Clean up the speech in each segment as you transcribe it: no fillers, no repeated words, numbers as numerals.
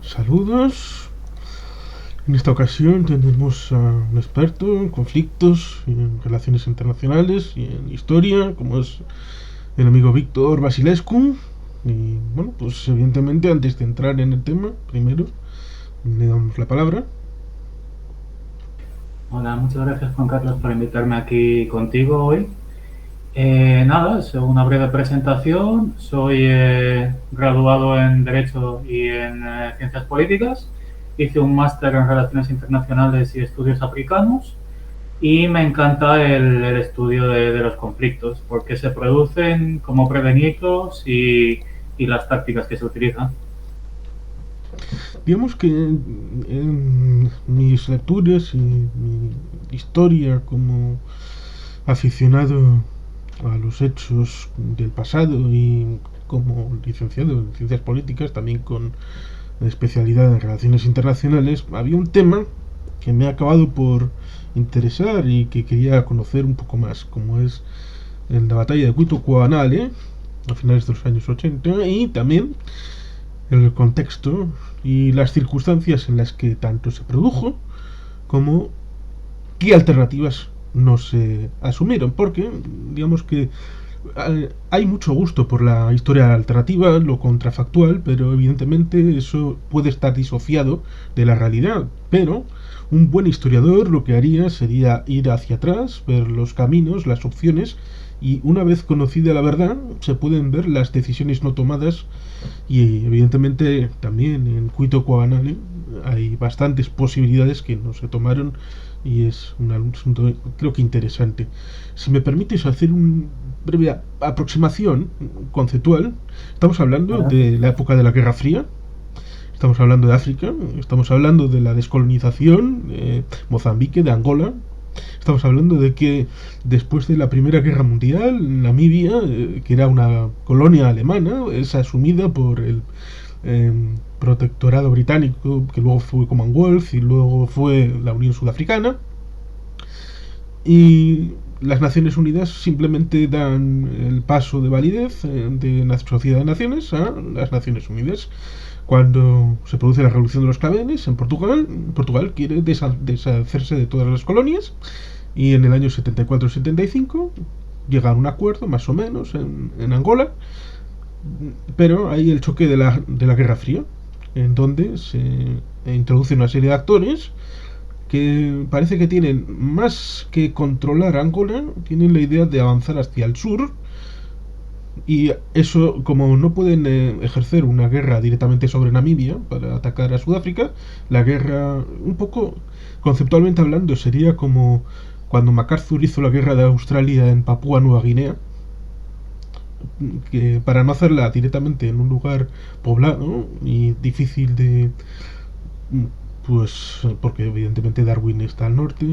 Saludos. En esta ocasión tenemos a un experto en conflictos, en relaciones internacionales y en historia, como es el amigo Víctor Basilescu. Y bueno, pues evidentemente antes de entrar en el tema, primero le damos la palabra. Hola, muchas gracias Juan Carlos por invitarme aquí contigo hoy. Nada, es una breve presentación. Soy graduado en Derecho y en Ciencias Políticas. Hice un máster en Relaciones Internacionales y Estudios Africanos y me encanta el estudio de los conflictos, por qué se producen, cómo prevenirlos y las tácticas que se utilizan. Digamos que en mis lecturas y mi historia como aficionado a los hechos del pasado y como licenciado en ciencias políticas, también con especialidad en relaciones internacionales, había un tema que me ha acabado por interesar y que quería conocer un poco más, como es en la batalla de Cuito Cuanale a finales de los años 80 y también el contexto y las circunstancias en las que tanto se produjo como qué alternativas no se asumieron, porque digamos que hay mucho gusto por la historia alternativa, lo contrafactual, pero evidentemente eso puede estar disociado de la realidad. Pero un buen historiador lo que haría sería ir hacia atrás, ver los caminos, las opciones, y una vez conocida la verdad, se pueden ver las decisiones no tomadas y evidentemente también en Cuito Cuaganale hay bastantes posibilidades que no se tomaron y es un asunto creo que interesante. Si me permites hacer una breve aproximación conceptual, estamos hablando Adelante. de la época de la Guerra Fría, estamos hablando de África, estamos hablando de la descolonización de Mozambique, de Angola, estamos hablando de que después de la Primera Guerra Mundial, Namibia, que era una colonia alemana, es asumida por el eh, protectorado británico, que luego fue Commonwealth y luego fue la Unión Sudafricana. Y las Naciones Unidas simplemente dan el paso de validez de la Sociedad de Naciones a las Naciones Unidas. Cuando se produce la Revolución de los Claveles en Portugal, Portugal quiere deshacerse de todas las colonias y en el año 74-75 llega a un acuerdo, más o menos, en Angola, pero hay el choque de la Guerra Fría, en donde se introduce una serie de actores que parece que tienen más que controlar Angola, tienen la idea de avanzar hacia el sur y eso, como no pueden ejercer una guerra directamente sobre Namibia para atacar a Sudáfrica, la guerra, un poco conceptualmente hablando, sería como cuando MacArthur hizo la guerra de Australia en Papúa Nueva Guinea, que para no hacerla directamente en un lugar poblado y difícil de pues porque evidentemente Darwin está al norte,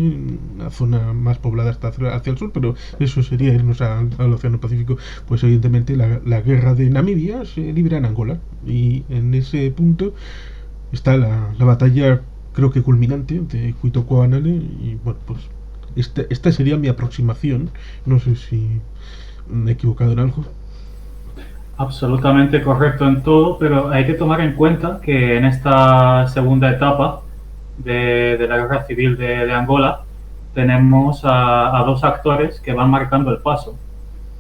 la zona más poblada está hacia el sur, pero eso sería irnos al Océano Pacífico. Pues evidentemente la guerra de Namibia se libra en Angola y en ese punto está la batalla creo que culminante de Cuito Cuanale y bueno pues esta sería mi aproximación, no sé si me he equivocado en algo. Absolutamente correcto en todo, pero hay que tomar en cuenta que en esta segunda etapa de la guerra civil de Angola tenemos a dos actores que van marcando el paso,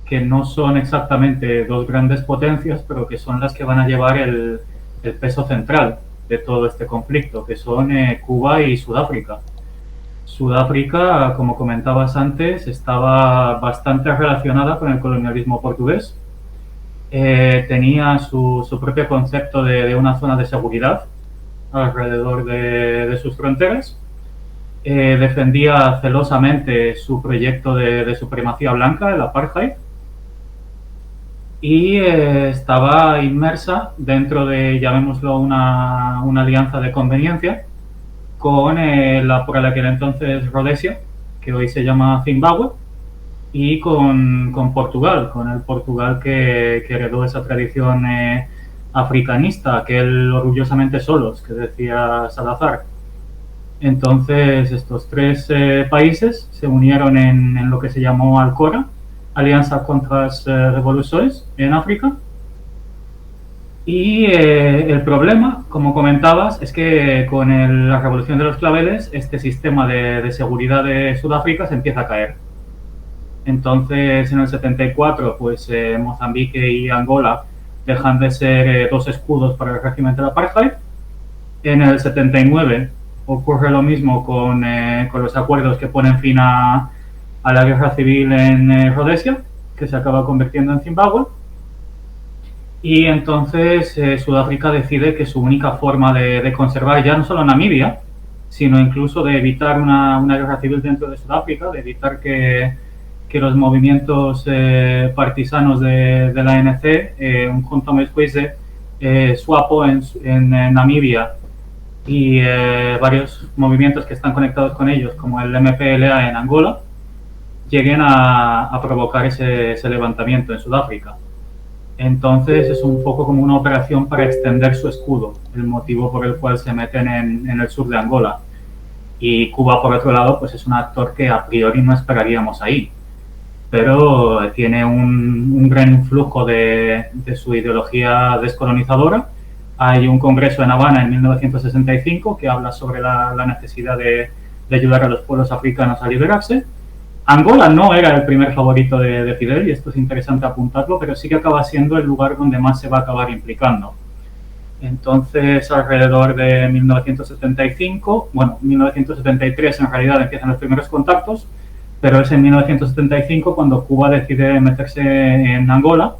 que no son exactamente dos grandes potencias, pero que son las que van a llevar el peso central de todo este conflicto, que son Cuba y Sudáfrica. Sudáfrica, como comentabas antes, estaba bastante relacionada con el colonialismo portugués. Tenía su propio concepto de una zona de seguridad alrededor de sus fronteras. Defendía celosamente su proyecto de supremacía blanca, el apartheid, y estaba inmersa dentro de, llamémoslo, una alianza de conveniencia con por aquel entonces Rhodesia, que hoy se llama Zimbabue, y con Portugal, con el Portugal que heredó esa tradición africanista, aquel orgullosamente solos que decía Salazar. Entonces estos tres países se unieron en lo que se llamó Alcora, Alianza contra las Revoluciones en África, Y el problema, como comentabas, es que con la revolución de los claveles, este sistema de seguridad de Sudáfrica se empieza a caer. Entonces, en el 74, pues Mozambique y Angola dejan de ser dos escudos para el régimen del apartheid. En el 79 ocurre lo mismo con los acuerdos que ponen fin a la guerra civil en Rhodesia, que se acaba convirtiendo en Zimbabue. Y entonces Sudáfrica decide que su única forma de conservar ya no solo Namibia, sino incluso de evitar una guerra civil dentro de Sudáfrica, de evitar que los movimientos partisanos de la ANC, junto a Mezquise, SWAPO en Namibia y varios movimientos que están conectados con ellos, como el MPLA en Angola, lleguen a provocar ese levantamiento en Sudáfrica. Entonces es un poco como una operación para extender su escudo, el motivo por el cual se meten en el sur de Angola. Y Cuba, por otro lado, pues es un actor que a priori no esperaríamos ahí, pero tiene un gran influjo de su ideología descolonizadora. Hay un congreso en Habana en 1965 que habla sobre la necesidad de ayudar a los pueblos africanos a liberarse. Angola no era el primer favorito de Fidel, y esto es interesante apuntarlo, pero sí que acaba siendo el lugar donde más se va a acabar implicando. Entonces, alrededor de 1975, bueno, 1973 en realidad empiezan los primeros contactos, pero es en 1975 cuando Cuba decide meterse en Angola,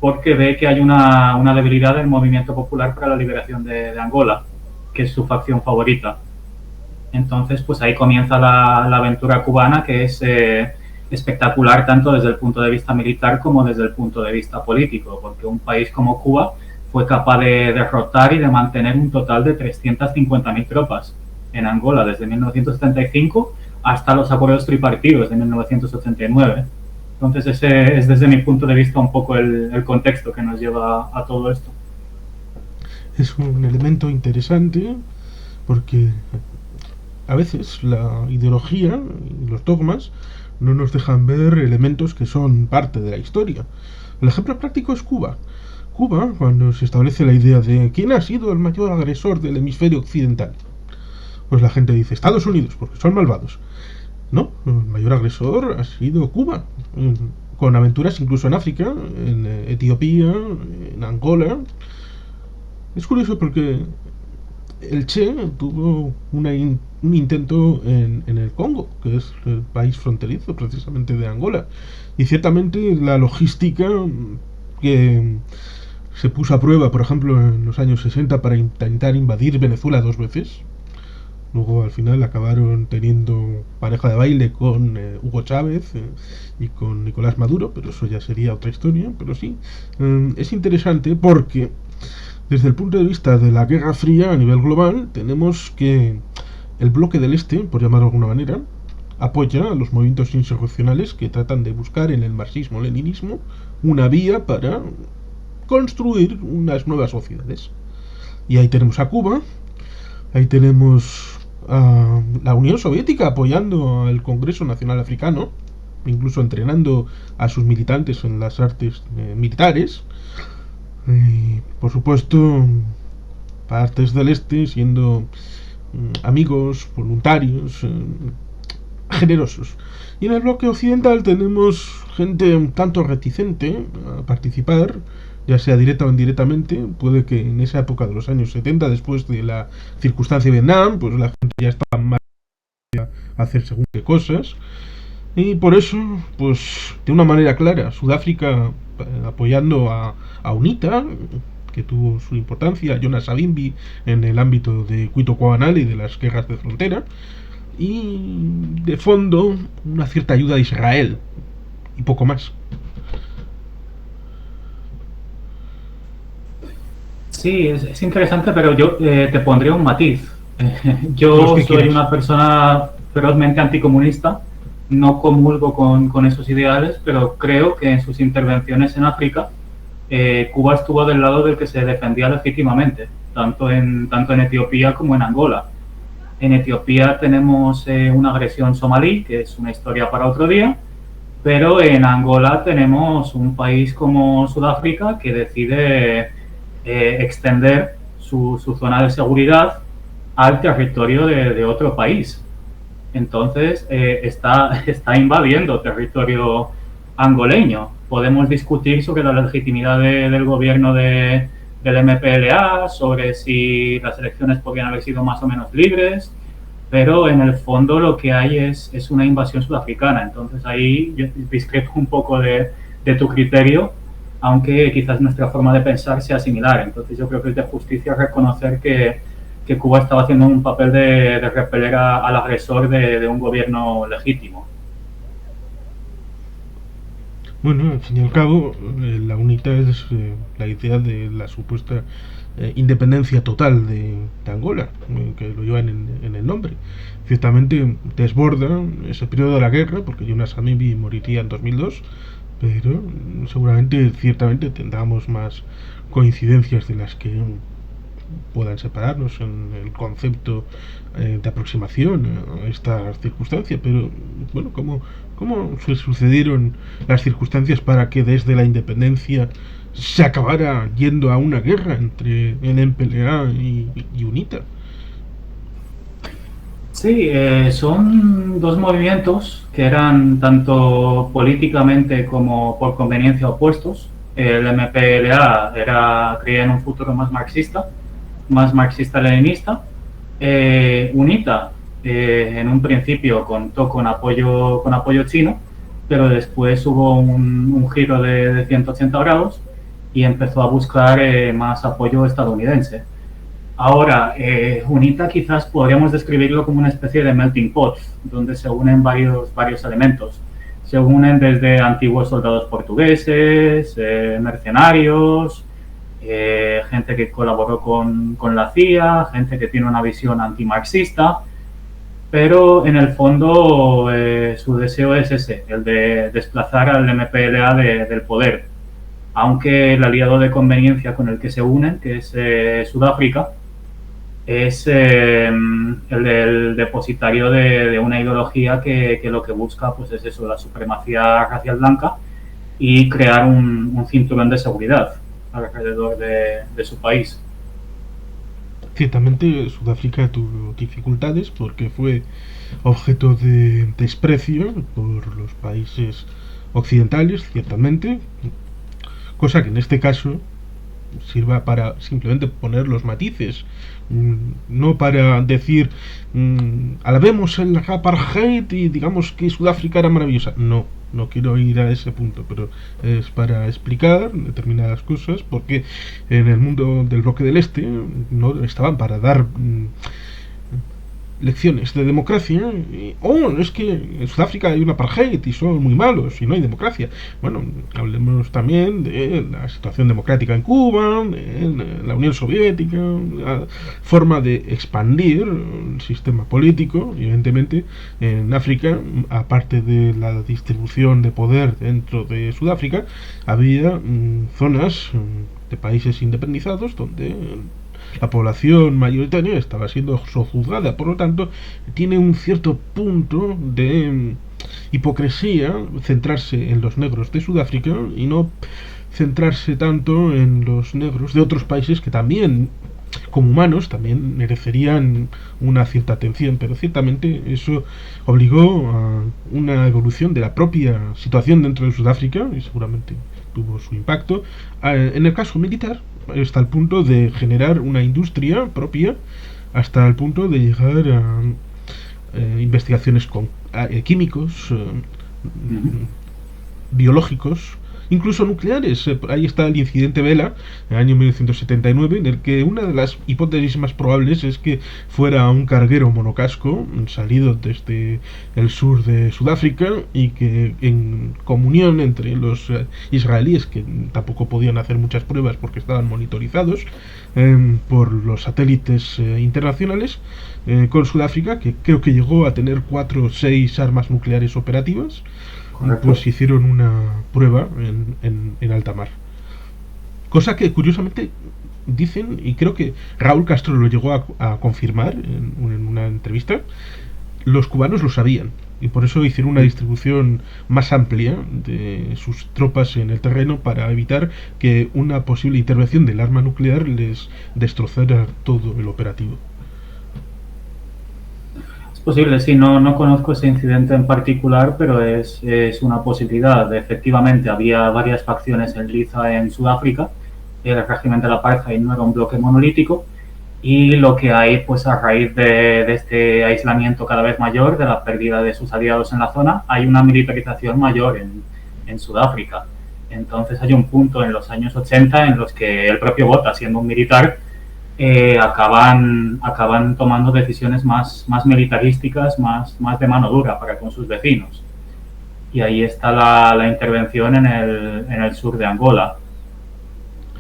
porque ve que hay una debilidad del movimiento popular para la liberación de Angola, que es su facción favorita. Entonces, pues ahí comienza la aventura cubana, que es espectacular tanto desde el punto de vista militar como desde el punto de vista político, porque un país como Cuba fue capaz de derrotar y de mantener un total de 350.000 tropas en Angola desde 1975 hasta los acuerdos tripartidos de 1989. Entonces ese es desde mi punto de vista un poco el contexto que nos lleva a todo esto. Es un elemento interesante porque a veces la ideología y los dogmas no nos dejan ver elementos que son parte de la historia. El ejemplo práctico es Cuba. Cuba, cuando se establece la idea de quién ha sido el mayor agresor del hemisferio occidental, pues la gente dice Estados Unidos, porque son malvados. No, el mayor agresor ha sido Cuba, con aventuras incluso en África, en Etiopía, en Angola. Es curioso porque el Che tuvo un intento en el Congo, que es el país fronterizo precisamente de Angola, y ciertamente la logística que se puso a prueba, por ejemplo, en los años 60 para intentar invadir Venezuela 2 veces. Luego al final acabaron teniendo pareja de baile con Hugo Chávez y con Nicolás Maduro, pero eso ya sería otra historia. Pero sí, es interesante porque desde el punto de vista de la Guerra Fría a nivel global tenemos que el bloque del Este, por llamarlo de alguna manera, apoya a los movimientos insurreccionales que tratan de buscar en el marxismo-leninismo una vía para construir unas nuevas sociedades. Y ahí tenemos a Cuba, ahí tenemos a la Unión Soviética apoyando al Congreso Nacional Africano, incluso entrenando a sus militantes en las artes militares. Y, por supuesto, partes del Este siendo amigos, voluntarios, generosos. Y en el bloque occidental tenemos gente un tanto reticente a participar, ya sea directa o indirectamente. Puede que en esa época de los años 70, después de la circunstancia de Vietnam, pues la gente ya estaba más a hacer según qué cosas. Y por eso, pues de una manera clara, Sudáfrica apoyando a UNITA, que tuvo su importancia, Jonas Savimbi en el ámbito de Cuito Cuabanal y de las guerras de frontera, y de fondo una cierta ayuda a Israel y poco más. Sí, es interesante, pero yo te pondría un matiz. Yo soy quieres? una persona ferozmente anticomunista, no comulgo con esos ideales, pero creo que en sus intervenciones en África, Cuba estuvo del lado del que se defendía legítimamente, tanto en Etiopía como en Angola. En Etiopía tenemos una agresión somalí, que es una historia para otro día, pero en Angola tenemos un país como Sudáfrica que decide extender su zona de seguridad al territorio de otro país. Entonces, está invadiendo territorio angoleño. Podemos discutir sobre la legitimidad del gobierno del MPLA, sobre si las elecciones podrían haber sido más o menos libres, pero en el fondo lo que hay es una invasión sudafricana. Entonces ahí yo discrepo un poco de tu criterio, aunque quizás nuestra forma de pensar sea similar. Entonces yo creo que es de justicia reconocer que Cuba estaba haciendo un papel de repeler al agresor de un gobierno legítimo. Bueno, al fin y al cabo, la UNITA es la idea de la supuesta independencia total de Angola, que lo llevan en el nombre. Ciertamente desborda ese periodo de la guerra, porque Jonas Savimbi moriría en 2002, pero seguramente, ciertamente, tendremos más coincidencias de las que puedan separarnos en el concepto de aproximación a esta circunstancia, pero bueno, ¿cómo se sucedieron las circunstancias para que desde la independencia se acabara yendo a una guerra entre el MPLA y UNITA? Sí, son dos movimientos que eran tanto políticamente como por conveniencia opuestos. El MPLA creía en un futuro más marxista-leninista. UNITA, en un principio contó con apoyo chino, pero después hubo un giro de 180 grados y empezó a buscar más apoyo estadounidense. Ahora, UNITA quizás podríamos describirlo como una especie de melting pot, donde se unen varios elementos. Se unen desde antiguos soldados portugueses, mercenarios, gente que colaboró con la CIA, gente que tiene una visión antimarxista, pero en el fondo su deseo es ese, el de desplazar al MPLA del poder. Aunque el aliado de conveniencia con el que se unen, que es Sudáfrica, es el depositario de una ideología que lo que busca pues es eso, la supremacía racial blanca y crear un cinturón de seguridad alrededor de su país. Ciertamente Sudáfrica tuvo dificultades porque fue objeto de desprecio por los países occidentales, ciertamente, cosa que en este caso sirva para simplemente poner los matices, no para decir alabemos el apartheid y digamos que Sudáfrica era maravillosa. No quiero ir a ese punto, pero es para explicar determinadas cosas, porque en el mundo del bloque del Este no estaban para dar lecciones de democracia. Es que en Sudáfrica hay una apartheid y son muy malos y no hay democracia. Bueno, hablemos también de la situación democrática en Cuba, en la Unión Soviética, la forma de expandir el sistema político. Evidentemente en África, aparte de la distribución de poder dentro de Sudáfrica, había zonas de países independizados donde la población mayoritaria estaba siendo sojuzgada, por lo tanto tiene un cierto punto de hipocresía centrarse en los negros de Sudáfrica y no centrarse tanto en los negros de otros países que también como humanos también merecerían una cierta atención, pero ciertamente eso obligó a una evolución de la propia situación dentro de Sudáfrica y seguramente tuvo su impacto. En el caso militar, hasta el punto de generar una industria propia, hasta el punto de llegar a investigaciones con químicos, biológicos, incluso nucleares. Ahí está el incidente Vela, en el año 1979, en el que una de las hipótesis más probables es que fuera un carguero monocasco salido desde el sur de Sudáfrica y que en comunión entre los israelíes, que tampoco podían hacer muchas pruebas porque estaban monitorizados por los satélites internacionales, con Sudáfrica, que creo que llegó a tener 4 o 6 armas nucleares operativas. Pues hicieron una prueba en alta mar. Cosa que curiosamente dicen, y creo que Raúl Castro lo llegó a confirmar en una entrevista, los cubanos lo sabían, y por eso hicieron una distribución más amplia de sus tropas en el terreno para evitar que una posible intervención del arma nuclear les destrozara todo el operativo. Es posible, sí, no conozco ese incidente en particular, pero es una posibilidad. Efectivamente, había varias facciones en Liza en Sudáfrica. El régimen del apartheid no era un bloque monolítico, y lo que hay, pues a raíz de este aislamiento cada vez mayor, de la pérdida de sus aliados en la zona, hay una militarización mayor en Sudáfrica. Entonces hay un punto en los años 80 en los que el propio Botha, siendo un militar, acaban tomando decisiones más militarísticas, más de mano dura para con sus vecinos. Y ahí está la intervención en el sur de Angola.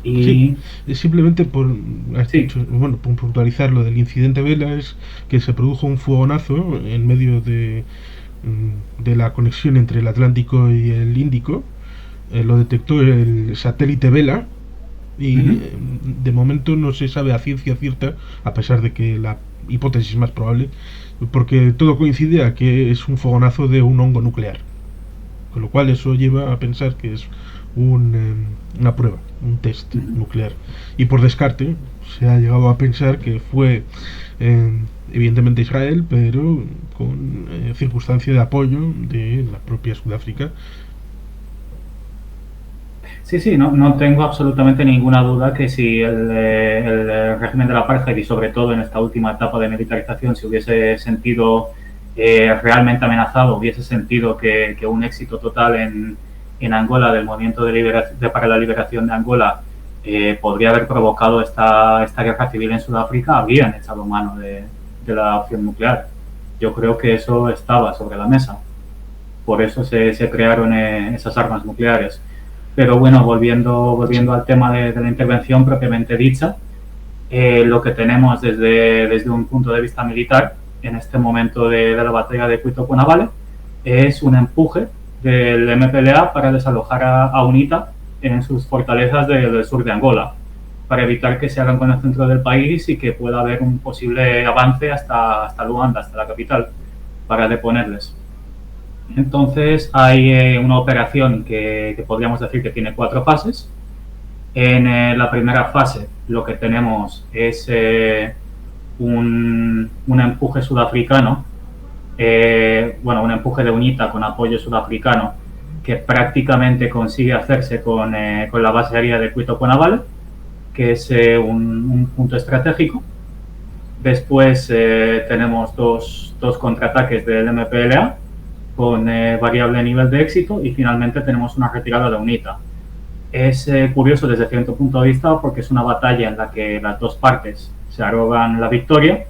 Y sí, simplemente por, sí. bueno, por puntualizar lo del incidente Vela, es que se produjo un fogonazo en medio de la conexión entre el Atlántico y el Índico. Lo detectó el satélite Vela y de momento no se sabe a ciencia cierta, a pesar de que la hipótesis más probable, porque todo coincide a que es un fogonazo de un hongo nuclear, con lo cual eso lleva a pensar que es una prueba, un test nuclear, y por descarte se ha llegado a pensar que fue evidentemente Israel, pero con circunstancia de apoyo de la propia Sudáfrica. Sí, no tengo absolutamente ninguna duda que si el régimen de la apartheid, y sobre todo en esta última etapa de militarización, se hubiese sentido realmente amenazado, hubiese sentido que un éxito total en Angola del movimiento para la liberación de Angola podría haber provocado esta guerra civil en Sudáfrica, habrían echado mano de la opción nuclear. Yo creo que eso estaba sobre la mesa. Por eso se crearon esas armas nucleares. Pero bueno, volviendo al tema de la intervención propiamente dicha, lo que tenemos desde un punto de vista militar en este momento de la batalla de Cuito Cuanavale es un empuje del MPLA para desalojar a UNITA en sus fortalezas del sur de Angola, para evitar que se hagan con el centro del país y que pueda haber un posible avance hasta Luanda, hasta la capital, para deponerles. Entonces hay una operación que podríamos decir que tiene 4 fases. En la primera fase lo que tenemos es un empuje sudafricano, un empuje de UNITA con apoyo sudafricano, que prácticamente consigue hacerse con la base aérea de Cuito Cuanavale, que es un punto estratégico. Después tenemos dos contraataques del MPLA con variable nivel de éxito, y finalmente tenemos una retirada de UNITA. Es curioso desde cierto punto de vista porque es una batalla en la que las dos partes se arrogan la victoria,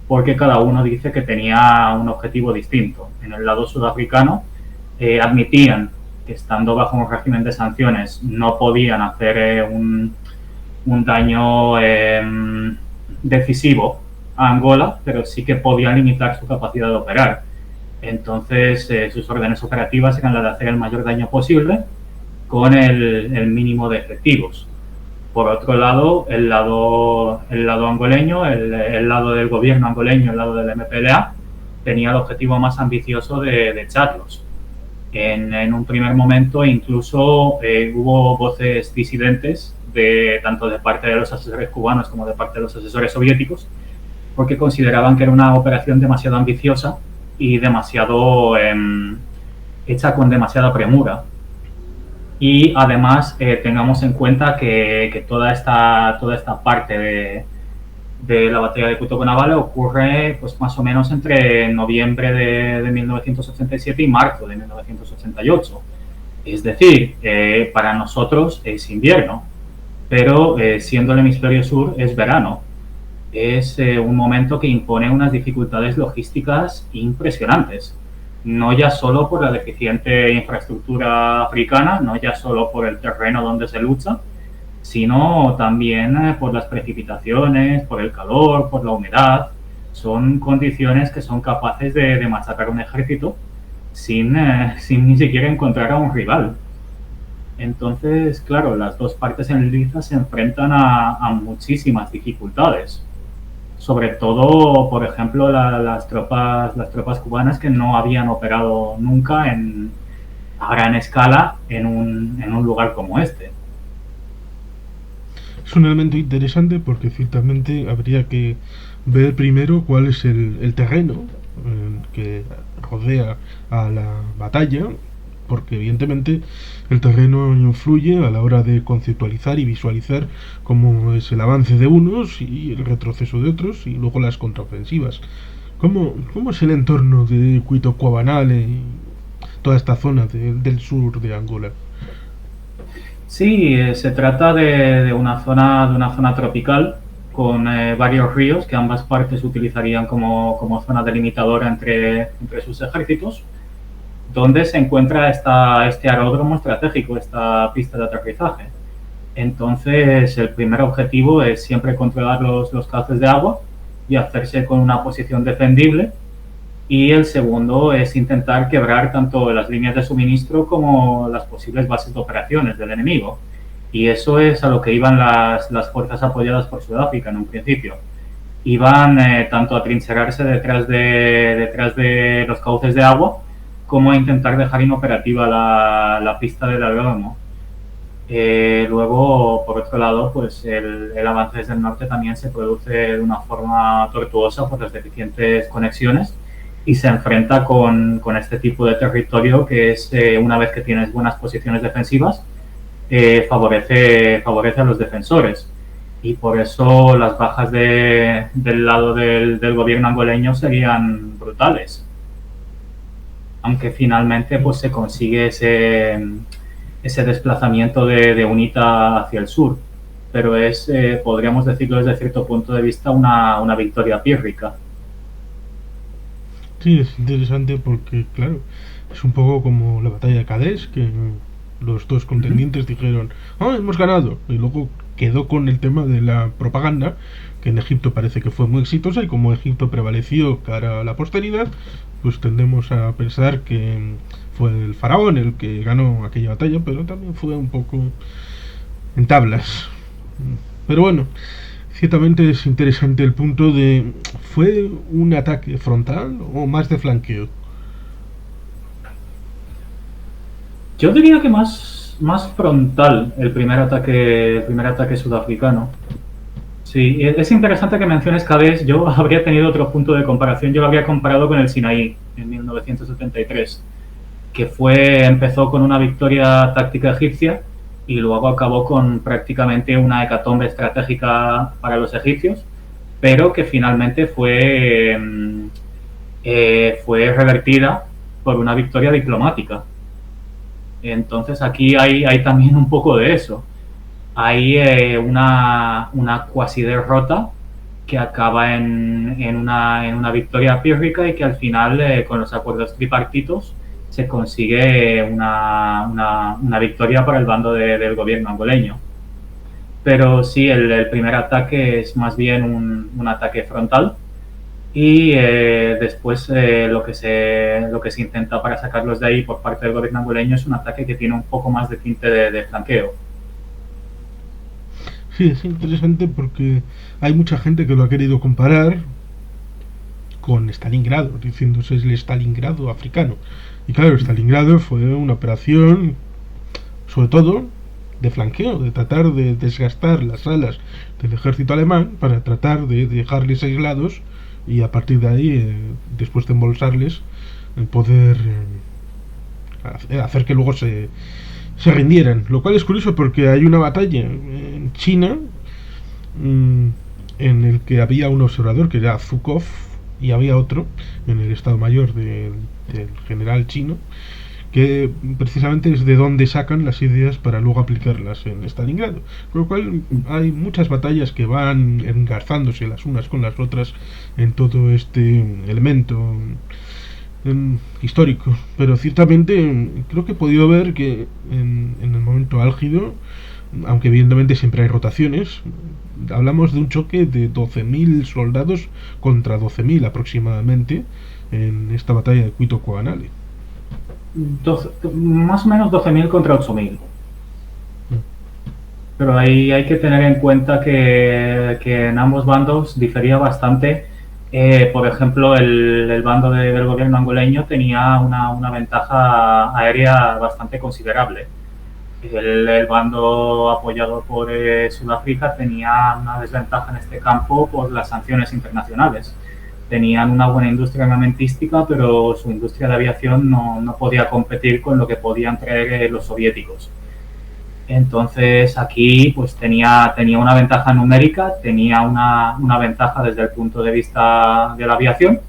porque cada uno dice que tenía un objetivo distinto. En el lado sudafricano admitían que estando bajo un régimen de sanciones no podían hacer un daño decisivo a Angola, pero sí que podían limitar su capacidad de operar. Entonces sus órdenes operativas eran las de hacer el mayor daño posible con el mínimo de efectivos. Por otro lado, el lado angoleño, el lado del gobierno angoleño, el lado del MPLA, tenía el objetivo más ambicioso de echarlos. En un primer momento incluso hubo voces disidentes tanto de parte de los asesores cubanos como de parte de los asesores soviéticos, porque consideraban que era una operación demasiado ambiciosa y demasiado hecha con demasiada premura. Y además tengamos en cuenta que toda esta parte de la batalla de Cuito Cuanavale ocurre pues más o menos entre noviembre de 1987 y marzo de 1988. Es decir, para nosotros es invierno, pero siendo el hemisferio sur es verano. Es un momento que impone unas dificultades logísticas impresionantes. No ya solo por la deficiente infraestructura africana, no ya solo por el terreno donde se lucha, sino también por las precipitaciones, por el calor, por la humedad. Son condiciones que son capaces de machacar un ejército sin ni siquiera encontrar a un rival. Entonces, claro, las dos partes en Liza se enfrentan a muchísimas dificultades. sobre todo, por ejemplo, las tropas cubanas que no habían operado nunca a gran escala en un lugar como este. Es un elemento interesante porque ciertamente habría que ver primero cuál es el terreno que rodea a la batalla, porque evidentemente el terreno influye a la hora de conceptualizar y visualizar cómo es el avance de unos y el retroceso de otros y luego las contraofensivas. ¿Cómo es el entorno de Cuito Cuabanal y toda esta zona del sur de Angola? Sí, se trata de una zona tropical con varios ríos que ambas partes utilizarían como zona delimitadora entre sus ejércitos, donde se encuentra este aeródromo estratégico, esta pista de aterrizaje. Entonces, el primer objetivo es siempre controlar los cauces de agua y hacerse con una posición defendible. Y el segundo es intentar quebrar tanto las líneas de suministro como las posibles bases de operaciones del enemigo. Y eso es a lo que iban las fuerzas apoyadas por Sudáfrica en un principio. Iban tanto a trincherarse detrás de los cauces de agua como a intentar dejar inoperativa la pista del aeródromo. Luego, por otro lado, pues el avance desde el norte también se produce de una forma tortuosa por las deficientes conexiones y se enfrenta con este tipo de territorio que es, una vez que tienes buenas posiciones defensivas, favorece a los defensores. Y por eso las bajas del lado del gobierno angoleño serían brutales. Aunque finalmente pues, se consigue ese desplazamiento de UNITA hacia el sur. Pero es, podríamos decirlo desde cierto punto de vista, una victoria pírrica. Sí, es interesante porque, claro, es un poco como la batalla de Kadesh, que los dos contendientes dijeron, ¡ah, hemos ganado! Y luego quedó con el tema de la propaganda, que en Egipto parece que fue muy exitosa, y como Egipto prevaleció cara a la posteridad, pues tendemos a pensar que fue el faraón el que ganó aquella batalla, pero también fue un poco en tablas. Pero bueno, ciertamente es interesante el punto de, ¿fue un ataque frontal o más de flanqueo? Yo diría que más frontal el primer ataque sudafricano. Sí, es interesante que menciones Cádiz. Yo habría tenido otro punto de comparación. Yo lo habría comparado con el Sinaí en 1973, que empezó con una victoria táctica egipcia y luego acabó con prácticamente una hecatombe estratégica para los egipcios, pero que finalmente fue revertida por una victoria diplomática. Entonces aquí hay también un poco de eso. Hay una cuasi derrota que acaba en una victoria pírrica y que al final, con los acuerdos tripartitos, se consigue una victoria para el bando del gobierno angoleño. Pero sí, el primer ataque es más bien un ataque frontal y después lo que se intenta para sacarlos de ahí por parte del gobierno angoleño es un ataque que tiene un poco más de tinte de flanqueo. Sí, es interesante porque hay mucha gente que lo ha querido comparar con Stalingrado, diciéndose es el Stalingrado africano. Y claro, Stalingrado fue una operación, sobre todo, de flanqueo, de tratar de desgastar las alas del ejército alemán para tratar de dejarles aislados y a partir de ahí, después de embolsarles, poder hacer que luego se rindieran. Lo cual es curioso porque hay una batalla en China en el que había un observador que era Zhukov y había otro en el Estado Mayor del general chino que precisamente es de donde sacan las ideas para luego aplicarlas en Stalingrado. Con lo cual hay muchas batallas que van engarzándose las unas con las otras en todo este elemento histórico. Pero ciertamente creo que he podido ver que en el momento álgido, aunque evidentemente siempre hay rotaciones, hablamos de un choque de 12.000 soldados contra 12.000 aproximadamente en esta batalla de Cuito Cuabanale. Más o menos 12.000 contra 8.000. pero ahí hay que tener en cuenta que en ambos bandos difería bastante. Por ejemplo, el bando del gobierno angoleño tenía una ventaja aérea bastante considerable. El bando apoyado por Sudáfrica tenía una desventaja en este campo por las sanciones internacionales. Tenían una buena industria armamentística, pero su industria de aviación no podía competir con lo que podían traer los soviéticos. Entonces aquí pues tenía una ventaja numérica, tenía una ventaja desde el punto de vista de la aviación,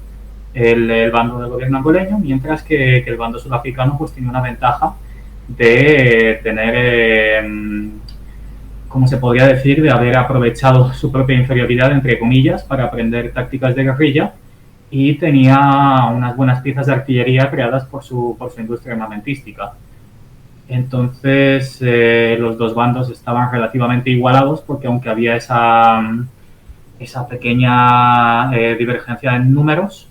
el bando del gobierno angoleño, mientras que el bando sudafricano pues tenía una ventaja de tener, como se podría decir, de haber aprovechado su propia inferioridad, entre comillas, para aprender tácticas de guerrilla, y tenía unas buenas piezas de artillería creadas por su industria armamentística. Entonces, los dos bandos estaban relativamente igualados porque aunque había esa pequeña divergencia en números,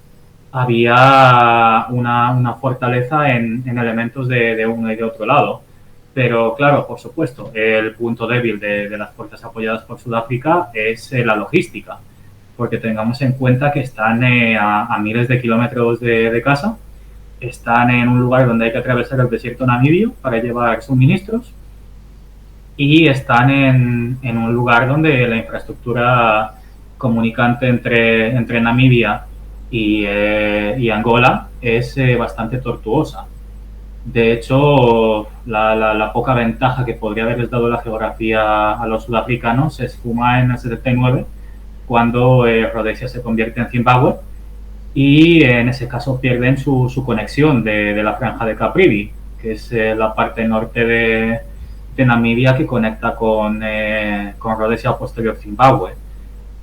había una fortaleza en elementos de uno y de otro lado. Pero claro, por supuesto, el punto débil de las fuerzas apoyadas por Sudáfrica es la logística, porque tengamos en cuenta que están a miles de kilómetros de casa, están en un lugar donde hay que atravesar el desierto namibio para llevar suministros y están en un lugar donde la infraestructura comunicante entre Namibia y Angola es bastante tortuosa. De hecho, la poca ventaja que podría haberles dado la geografía a los sudafricanos se esfuma en el 79, cuando Rhodesia se convierte en Zimbabue, y en ese caso pierden su conexión de la franja de Caprivi, que es la parte norte de Namibia que conecta con Rhodesia o posterior Zimbabue.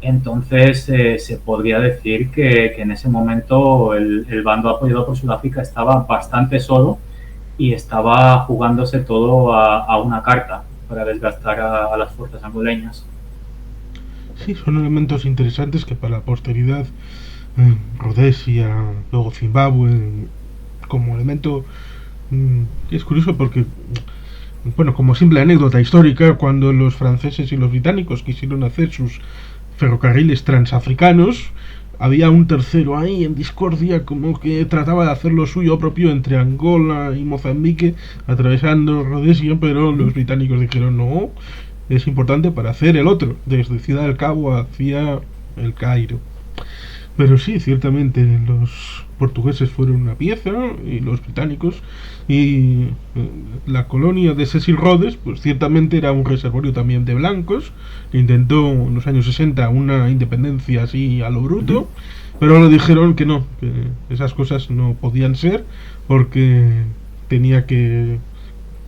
Entonces se podría decir que en ese momento el bando apoyado por Sudáfrica estaba bastante solo y estaba jugándose todo a una carta para desgastar a las fuerzas angoleñas. Sí, son elementos interesantes que para la posteridad, Rhodesia, luego Zimbabue, como elemento, es curioso porque, bueno, como simple anécdota histórica, cuando los franceses y los británicos quisieron hacer sus ferrocarriles transafricanos, había un tercero ahí en discordia, como que trataba de hacer lo suyo propio entre Angola y Mozambique, atravesando Rhodesia, pero los británicos dijeron no, es importante para hacer el otro, desde Ciudad del Cabo hacia el Cairo. Pero sí, ciertamente los portugueses fueron una pieza y los británicos, y la colonia de Cecil Rhodes pues ciertamente era un reservorio también de blancos, que intentó en los años 60 una independencia así a lo bruto, pero le dijeron que no, que esas cosas no podían ser porque tenía que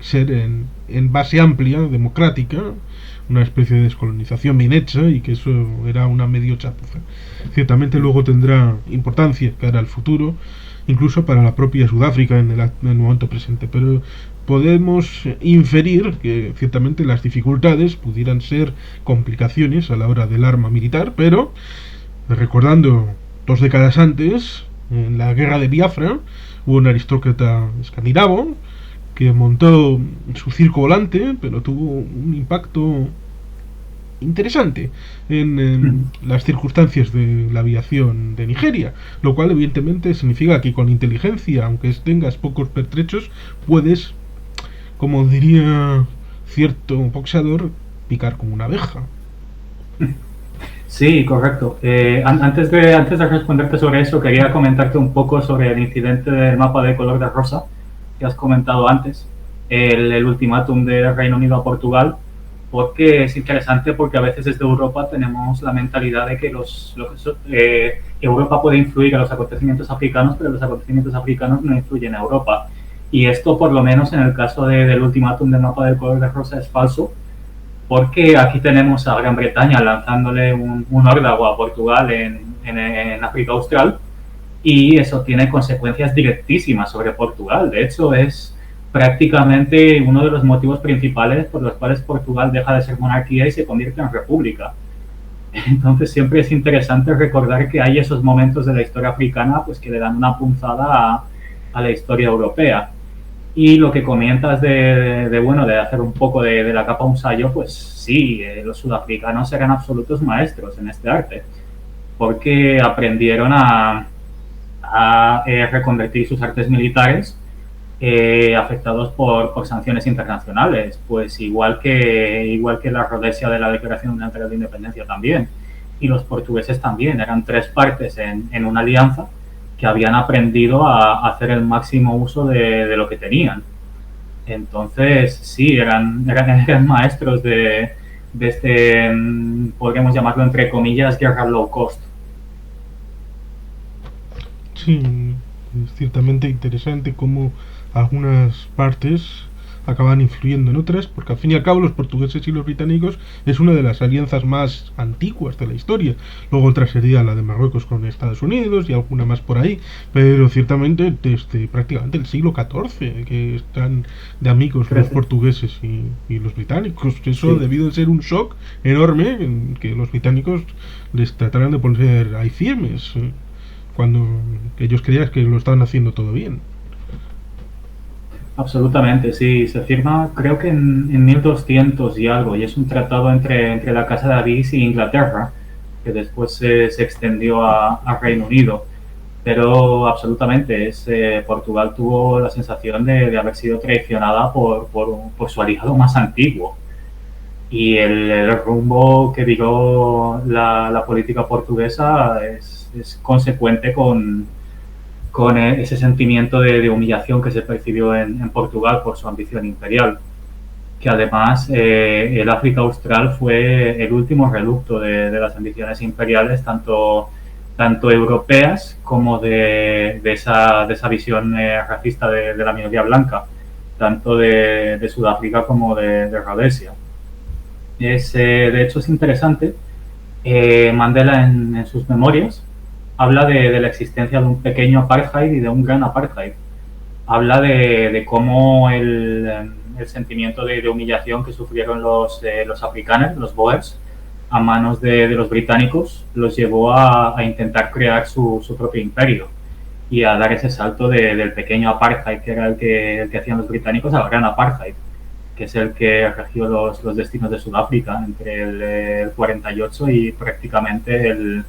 ser en base amplia, democrática, una especie de descolonización bien hecha, y que eso era una medio chapuza. Ciertamente luego tendrá importancia cara al futuro, incluso para la propia Sudáfrica en el momento presente, pero podemos inferir que ciertamente las dificultades pudieran ser complicaciones a la hora del arma militar, pero recordando 2 décadas antes, en la guerra de Biafra, hubo un aristócrata escandinavo que montó su circo volante, pero tuvo un impacto interesante en las circunstancias de la aviación de Nigeria, lo cual evidentemente significa que con inteligencia, aunque tengas pocos pertrechos, puedes, como diría cierto boxeador, picar como una abeja. Sí, correcto. Antes de responderte sobre eso, quería comentarte un poco sobre el incidente del mapa de color de rosa que has comentado antes, el ultimátum del Reino Unido a Portugal, porque es interesante, porque a veces desde Europa tenemos la mentalidad de que Europa puede influir a los acontecimientos africanos, pero los acontecimientos africanos no influyen a Europa. Y esto, por lo menos en el caso del ultimátum del mapa del color de rosa, es falso, porque aquí tenemos a Gran Bretaña lanzándole un órdago a Portugal en África Austral, y eso tiene consecuencias directísimas sobre Portugal. De hecho, es prácticamente uno de los motivos principales por los cuales Portugal deja de ser monarquía y se convierte en república. Entonces siempre es interesante recordar que hay esos momentos de la historia africana pues que le dan una punzada a la historia europea. Y lo que comentas bueno, de hacer un poco de la capa un sayo, pues sí, los sudafricanos eran absolutos maestros en este arte, porque aprendieron a reconvertir sus artes militares afectados por sanciones internacionales, pues igual que la Rodesia de la Declaración Unilateral de Independencia también, y los portugueses también, eran tres partes en una alianza que habían aprendido a hacer el máximo uso de lo que tenían. Entonces, sí, eran maestros de este, podríamos llamarlo entre comillas, guerra low cost. Sí, es ciertamente interesante cómo algunas partes acaban influyendo en otras, porque al fin y al cabo los portugueses y los británicos es una de las alianzas más antiguas de la historia. Luego otra sería la de Marruecos con Estados Unidos y alguna más por ahí, pero ciertamente desde prácticamente el siglo XIV que están de amigos los portugueses y los británicos. Eso sí. Debido a ser un shock enorme en que los británicos les trataran de poner ahí firmes cuando ellos creían que lo estaban haciendo todo bien. Absolutamente, sí. Se firma creo que en 1200 y algo, y es un tratado entre la Casa de Avís y Inglaterra, que después se extendió a Reino Unido. Pero absolutamente, Portugal tuvo la sensación de haber sido traicionada por su aliado más antiguo. Y el rumbo que dio la política portuguesa es consecuente con ese sentimiento de humillación que se percibió en Portugal por su ambición imperial, que además el África Austral fue el último reducto de las ambiciones imperiales, tanto europeas como de esa visión racista de la minoría blanca, tanto de Sudáfrica como de Rodesia. De hecho, es interesante, Mandela en sus memorias habla de la existencia de un pequeño apartheid y de un gran apartheid. Habla de cómo el sentimiento de humillación que sufrieron los africanos, los boers, a manos de los británicos, los llevó a intentar crear su propio imperio y a dar ese salto del pequeño apartheid, que era el que hacían los británicos, al gran apartheid, que es el que regió los destinos de Sudáfrica entre el 48 y prácticamente el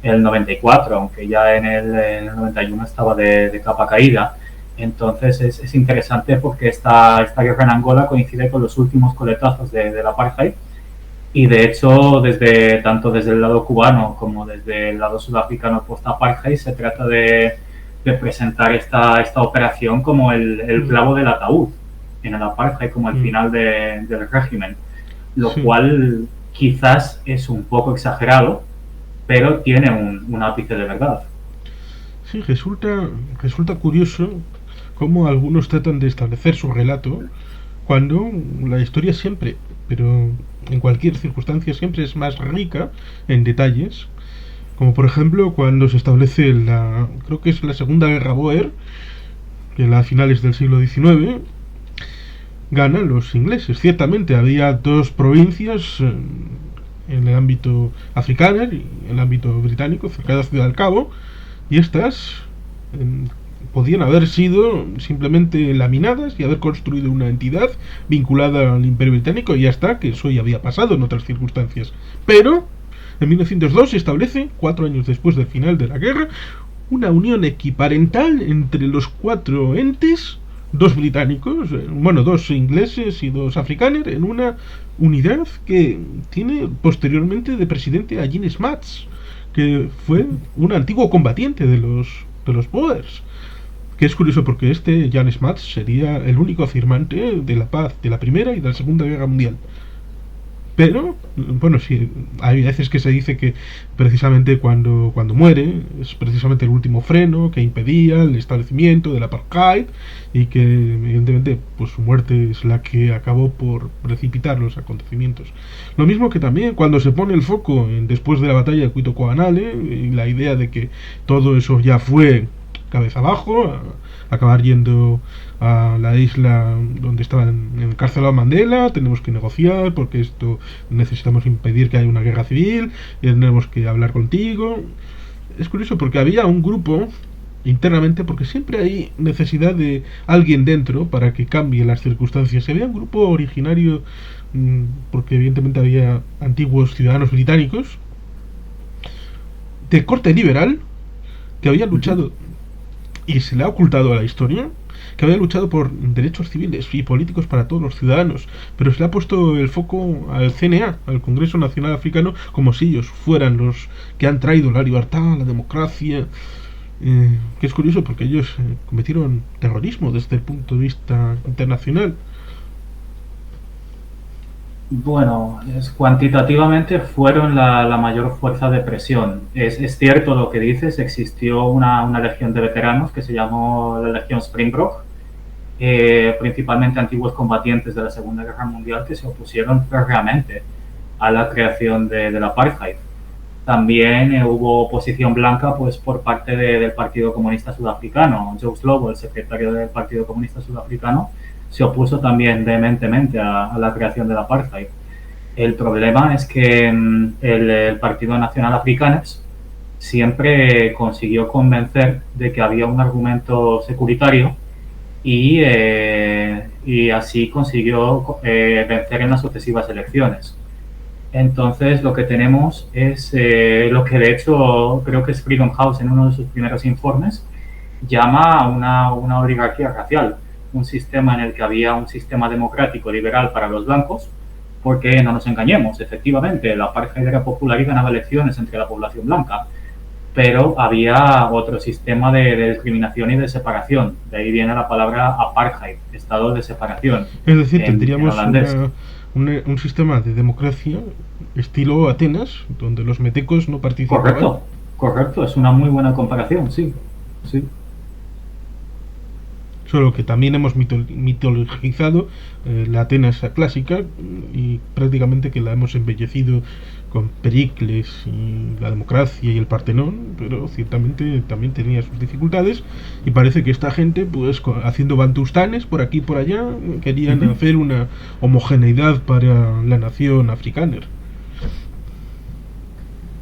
94, aunque ya en el 91 estaba de capa caída. Entonces es interesante porque esta guerra en Angola coincide con los últimos coletazos del apartheid, y de hecho tanto desde el lado cubano como desde el lado sudafricano post-apartheid se trata de presentar esta operación como el clavo del ataúd en el apartheid, como el final del régimen, lo cual quizás es un poco exagerado, pero tiene un ápice de verdad. Sí, resulta curioso cómo algunos tratan de establecer su relato cuando la historia siempre, pero en cualquier circunstancia siempre es más rica en detalles, como por ejemplo cuando se establece creo que es la Segunda Guerra Boer, que a finales del siglo XIX ganan los ingleses. Ciertamente había dos provincias en el ámbito africano y en el ámbito británico, cerca de la Ciudad del Cabo, y estas podían haber sido simplemente laminadas y haber construido una entidad vinculada al Imperio Británico, y ya está, que eso ya había pasado en otras circunstancias. Pero en 1902 se establece, 4 años después del final de la guerra, una unión equiparental entre los 4 entes, 2 británicos, bueno, 2 ingleses y 2 africanos, en una unidad que tiene posteriormente de presidente a Jan Smuts, que fue un antiguo combatiente de los Boers. Que es curioso porque Jan Smuts sería el único firmante de la paz de la Primera y de la Segunda Guerra Mundial. Pero, bueno, sí, hay veces que se dice que precisamente cuando muere es precisamente el último freno que impedía el establecimiento del apartheid, y que evidentemente pues su muerte es la que acabó por precipitar los acontecimientos. Lo mismo que también cuando se pone el foco después de la batalla de Cuito Coanale, y la idea de que todo eso ya fue cabeza abajo, acabar yendo a la isla donde estaban encarcelado Mandela, tenemos que negociar porque esto necesitamos impedir que haya una guerra civil, y tenemos que hablar contigo. Es curioso porque había un grupo internamente, porque siempre hay necesidad de alguien dentro para que cambie las circunstancias. Había un grupo originario, porque evidentemente había antiguos ciudadanos británicos de corte liberal que había luchado, y se le ha ocultado a la historia, que había luchado por derechos civiles y políticos para todos los ciudadanos, pero se le ha puesto el foco al CNA, al Congreso Nacional Africano, como si ellos fueran los que han traído la libertad, la democracia, que es curioso porque ellos cometieron terrorismo desde el punto de vista internacional. Bueno, cuantitativamente fueron la mayor fuerza de presión. Es cierto lo que dices, existió una legión de veteranos que se llamó la Legión Springbok, principalmente antiguos combatientes de la Segunda Guerra Mundial que se opusieron férreamente a la creación del apartheid. También hubo oposición blanca pues por parte del Partido Comunista Sudafricano. Joe Slovo, el secretario del Partido Comunista Sudafricano, se opuso también vehementemente a la creación del apartheid. El problema es que el Partido Nacional Afrikaner siempre consiguió convencer de que había un argumento securitario y así consiguió vencer en las sucesivas elecciones. Entonces lo que tenemos es lo que de hecho creo que es Freedom House en uno de sus primeros informes llama a una oligarquía racial, un sistema en el que había un sistema democrático liberal para los blancos, porque no nos engañemos, efectivamente, la apartheid era popular y ganaba elecciones entre la población blanca, pero había otro sistema de discriminación y de separación, de ahí viene la palabra apartheid, estado de separación. Es decir, tendríamos un sistema de democracia estilo Atenas, donde los metecos no participaban. Correcto, es una muy buena comparación, sí. Solo que también hemos mitologizado la Atenas clásica y prácticamente que la hemos embellecido con Pericles y la democracia y el Partenón, pero ciertamente también tenía sus dificultades y parece que esta gente, pues haciendo bantustanes por aquí y por allá, querían hacer una homogeneidad para la nación africana.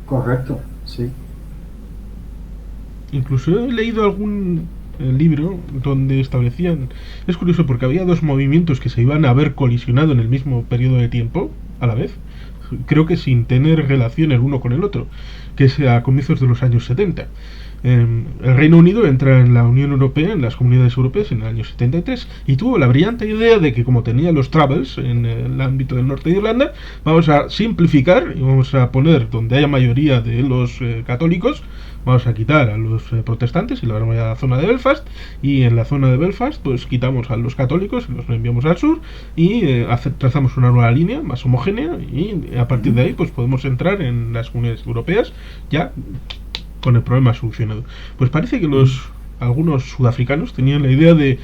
Correcto, sí. Incluso he leído algún libro donde establecían, es curioso porque había dos movimientos que se iban a haber colisionado en el mismo periodo de tiempo a la vez, creo que sin tener relación el uno con el otro, que es a comienzos de los años 70. El Reino Unido entra en la Unión Europea, en las comunidades europeas, en el año 73, y tuvo la brillante idea de que, como tenía los Troubles en el ámbito del norte de Irlanda, vamos a simplificar y vamos a poner donde haya mayoría de los católicos, vamos a quitar a los protestantes y lo vamos a la zona de Belfast, y en la zona de Belfast pues quitamos a los católicos y los enviamos al sur y trazamos una nueva línea más homogénea y a partir de ahí pues podemos entrar en las comunidades europeas ya con el problema solucionado. Pues parece que algunos sudafricanos tenían la idea de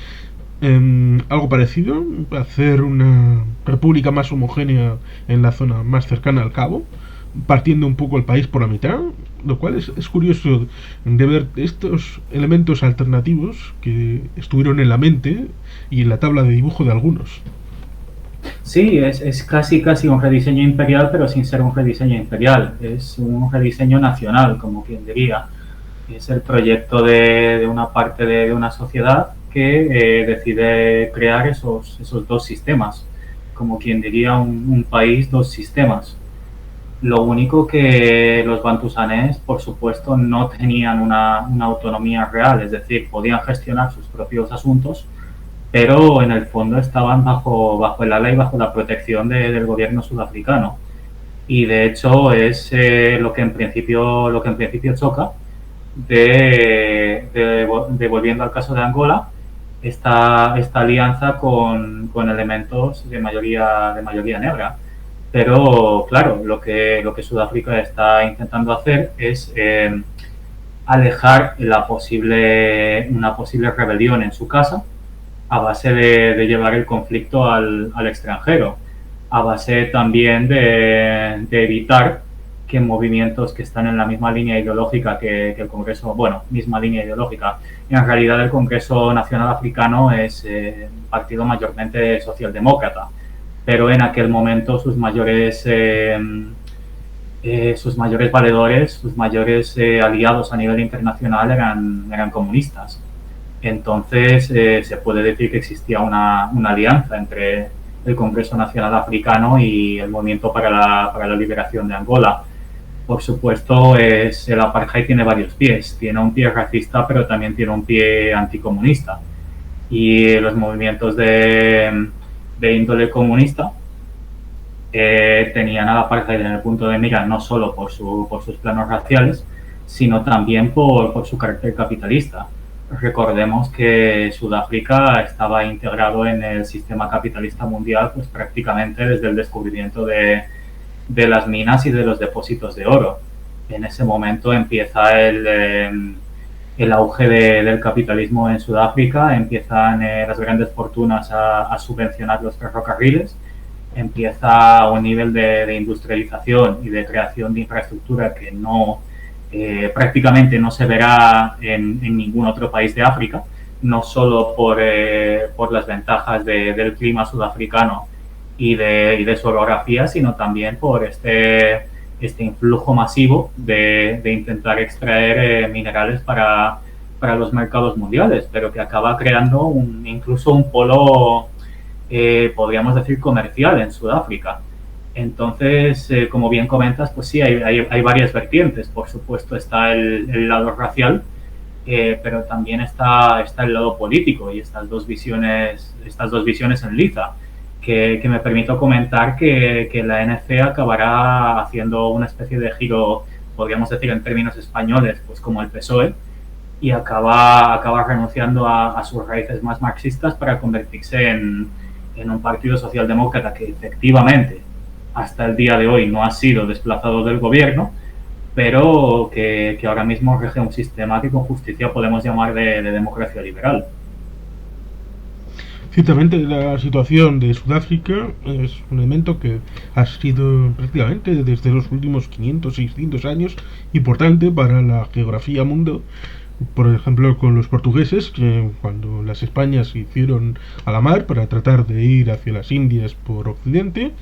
algo parecido, hacer una república más homogénea en la zona más cercana al Cabo, partiendo un poco el país por la mitad, lo cual es curioso de ver estos elementos alternativos que estuvieron en la mente y en la tabla de dibujo de algunos. Sí, es casi un rediseño imperial, pero sin ser un rediseño imperial. Es un rediseño nacional, como quien diría. Es el proyecto de una parte de una sociedad que decide crear esos dos sistemas. Como quien diría, un país, dos sistemas. Lo único que los bantusanes, por supuesto, no tenían una autonomía real, es decir, podían gestionar sus propios asuntos, pero en el fondo estaban bajo el ala y bajo la protección del gobierno sudafricano. Y de hecho es lo que en principio choca de volviendo al caso de Angola, esta alianza con elementos de mayoría negra. Pero claro, lo que Sudáfrica está intentando hacer es alejar una posible rebelión en su casa a base de llevar el conflicto al extranjero, a base también de evitar que movimientos que están en la misma línea ideológica que el Congreso, misma línea ideológica, en realidad el Congreso Nacional Africano es un partido mayormente socialdemócrata, pero en aquel momento sus mayores sus mayores valedores, sus mayores aliados a nivel internacional eran comunistas. Entonces se puede decir que existía una alianza entre el Congreso Nacional Africano y el Movimiento para la Liberación de Angola. Por supuesto, el apartheid tiene varios pies. Tiene un pie racista, pero también tiene un pie anticomunista. Y los movimientos de índole comunista tenían al apartheid en el punto de mira no solo por sus planos raciales, sino también por su carácter capitalista. Recordemos que Sudáfrica estaba integrado en el sistema capitalista mundial pues prácticamente desde el descubrimiento de las minas y de los depósitos de oro. En ese momento empieza el auge del capitalismo en Sudáfrica, empiezan las grandes fortunas a subvencionar los ferrocarriles, empieza un nivel de industrialización y de creación de infraestructura que prácticamente no se verá en ningún otro país de África, no solo por las ventajas del clima sudafricano y de su orografía, sino también por este influjo masivo de intentar extraer minerales para los mercados mundiales, pero que acaba creando incluso un polo, podríamos decir, comercial en Sudáfrica. Entonces, como bien comentas, pues sí, hay varias vertientes. Por supuesto está el lado racial, pero también está el lado político y estas dos visiones en liza, que me permito comentar que la ANC acabará haciendo una especie de giro, podríamos decir en términos españoles, pues como el PSOE, y acaba renunciando a sus raíces más marxistas para convertirse en un partido socialdemócrata que efectivamente hasta el día de hoy no ha sido desplazado del gobierno, pero que ahora mismo rige un sistema que con justicia podemos llamar de democracia liberal. Ciertamente la situación de Sudáfrica es un elemento que ha sido prácticamente desde los últimos 500, 600 años importante para la geografía mundo. Por ejemplo, con los portugueses, que cuando las Españas se hicieron a la mar para tratar de ir hacia las Indias por occidente,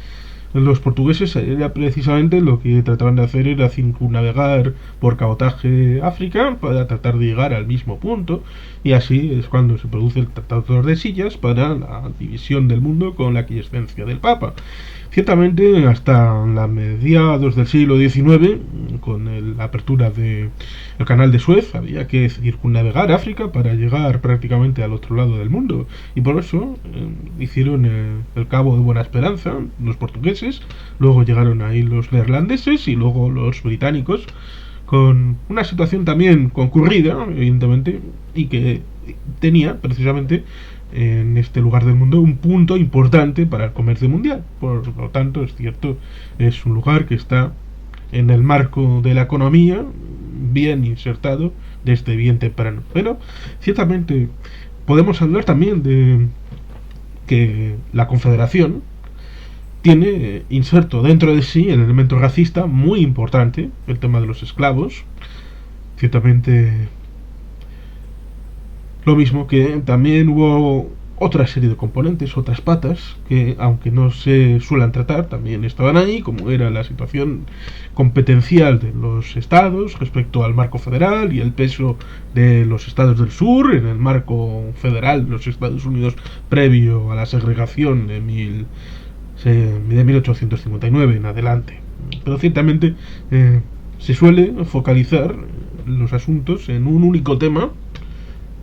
los portugueses era precisamente lo que trataban de hacer era circunnavegar por cabotaje África para tratar de llegar al mismo punto, y así es cuando se produce el Tratado de Tordesillas para la división del mundo con la aquiescencia del Papa. Ciertamente hasta la mediados del siglo XIX, con la apertura del canal de Suez, había que circunnavegar África para llegar prácticamente al otro lado del mundo, y por eso hicieron el Cabo de Buena Esperanza los portugueses, luego llegaron ahí los neerlandeses y luego los británicos, con una situación también concurrida, evidentemente, y que tenía precisamente en este lugar del mundo un punto importante para el comercio mundial. Por lo tanto, es cierto, es un lugar que está en el marco de la economía bien insertado desde bien temprano. Pero ciertamente podemos hablar también de que la Confederación tiene inserto dentro de sí el elemento racista muy importante, el tema de los esclavos. Ciertamente lo mismo que también hubo otra serie de componentes, otras patas, que aunque no se suelen tratar, también estaban ahí, como era la situación competencial de los estados respecto al marco federal y el peso de los estados del sur en el marco federal de los Estados Unidos previo a la segregación de 1859 en adelante. Pero ciertamente se suele focalizar los asuntos en un único tema,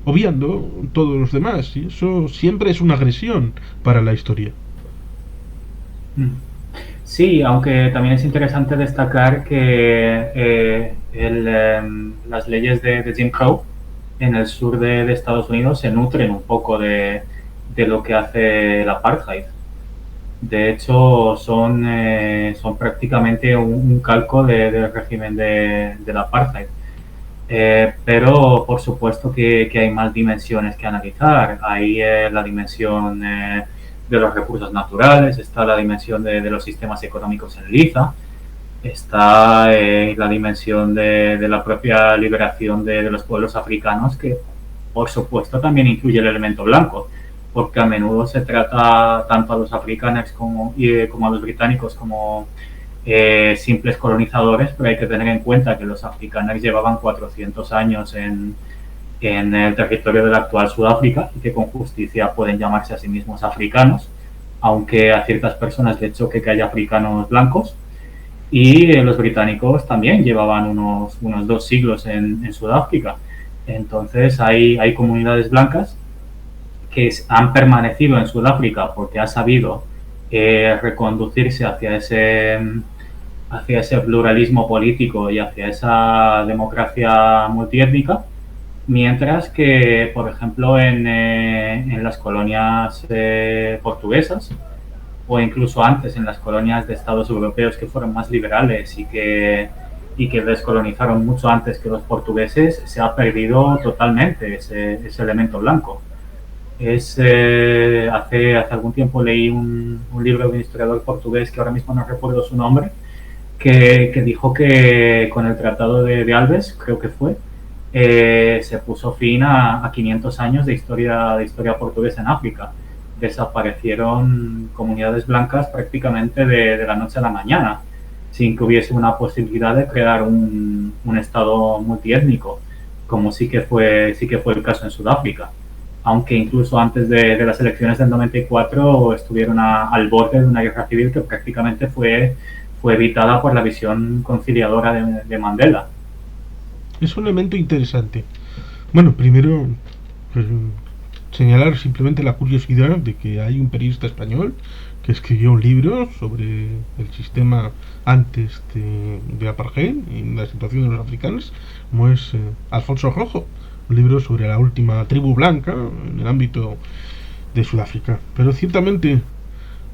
obviando todos los demás, y eso siempre es una agresión para la historia. Sí, aunque también es interesante destacar que las leyes de Jim Crow en el sur de Estados Unidos se nutren un poco de lo que hace el apartheid. De hecho, son prácticamente un calco del régimen del apartheid. Pero por supuesto que hay más dimensiones que analizar. Hay la dimensión de los recursos naturales, está la dimensión de los sistemas económicos en liza, está la dimensión de la propia liberación de los pueblos africanos, que por supuesto también incluye el elemento blanco, porque a menudo se trata tanto a los africanos como a los británicos como simples colonizadores, pero hay que tener en cuenta que los africanos llevaban 400 años en el territorio de la actual Sudáfrica y que con justicia pueden llamarse a sí mismos africanos, aunque a ciertas personas les choque que haya africanos blancos. Y los británicos también llevaban unos 2 siglos en Sudáfrica. Entonces hay comunidades blancas que han permanecido en Sudáfrica porque ha sabido reconducirse hacia ese pluralismo político y hacia esa democracia multiétnica, mientras que, por ejemplo, en las colonias portuguesas, o incluso antes en las colonias de estados europeos que fueron más liberales y que descolonizaron mucho antes que los portugueses, se ha perdido totalmente ese elemento blanco. Hace algún tiempo leí un libro de un historiador portugués que ahora mismo no recuerdo su nombre, que dijo que con el Tratado de Alves, creo que fue, se puso fin a 500 años de historia portuguesa en África. Desaparecieron comunidades blancas prácticamente de la noche a la mañana, sin que hubiese una posibilidad de crear un estado multiétnico, como sí que fue el caso en Sudáfrica. Aunque incluso antes de las elecciones del 94 estuvieron al borde de una guerra civil que prácticamente fue evitada por la visión conciliadora de Mandela. Es un elemento interesante. Bueno, primero, pues, señalar simplemente la curiosidad de que hay un periodista español que escribió un libro sobre el sistema antes de apartheid y la situación de los africanos, como es Alfonso Rojo, un libro sobre la última tribu blanca en el ámbito de Sudáfrica. Pero ciertamente,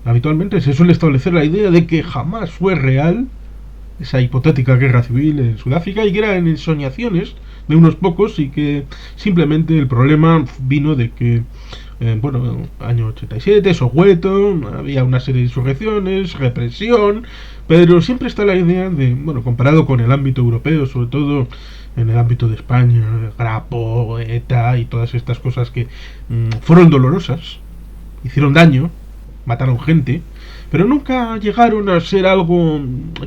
habitualmente se suele establecer la idea de que jamás fue real esa hipotética guerra civil en Sudáfrica y que era en ensoñaciones de unos pocos y que simplemente el problema vino de que año 87, Soweto, había una serie de insurrecciones, represión, pero siempre está la idea de, comparado con el ámbito europeo, sobre todo en el ámbito de España, Grapo, ETA y todas estas cosas que fueron dolorosas, hicieron daño, mataron gente, pero nunca llegaron a ser algo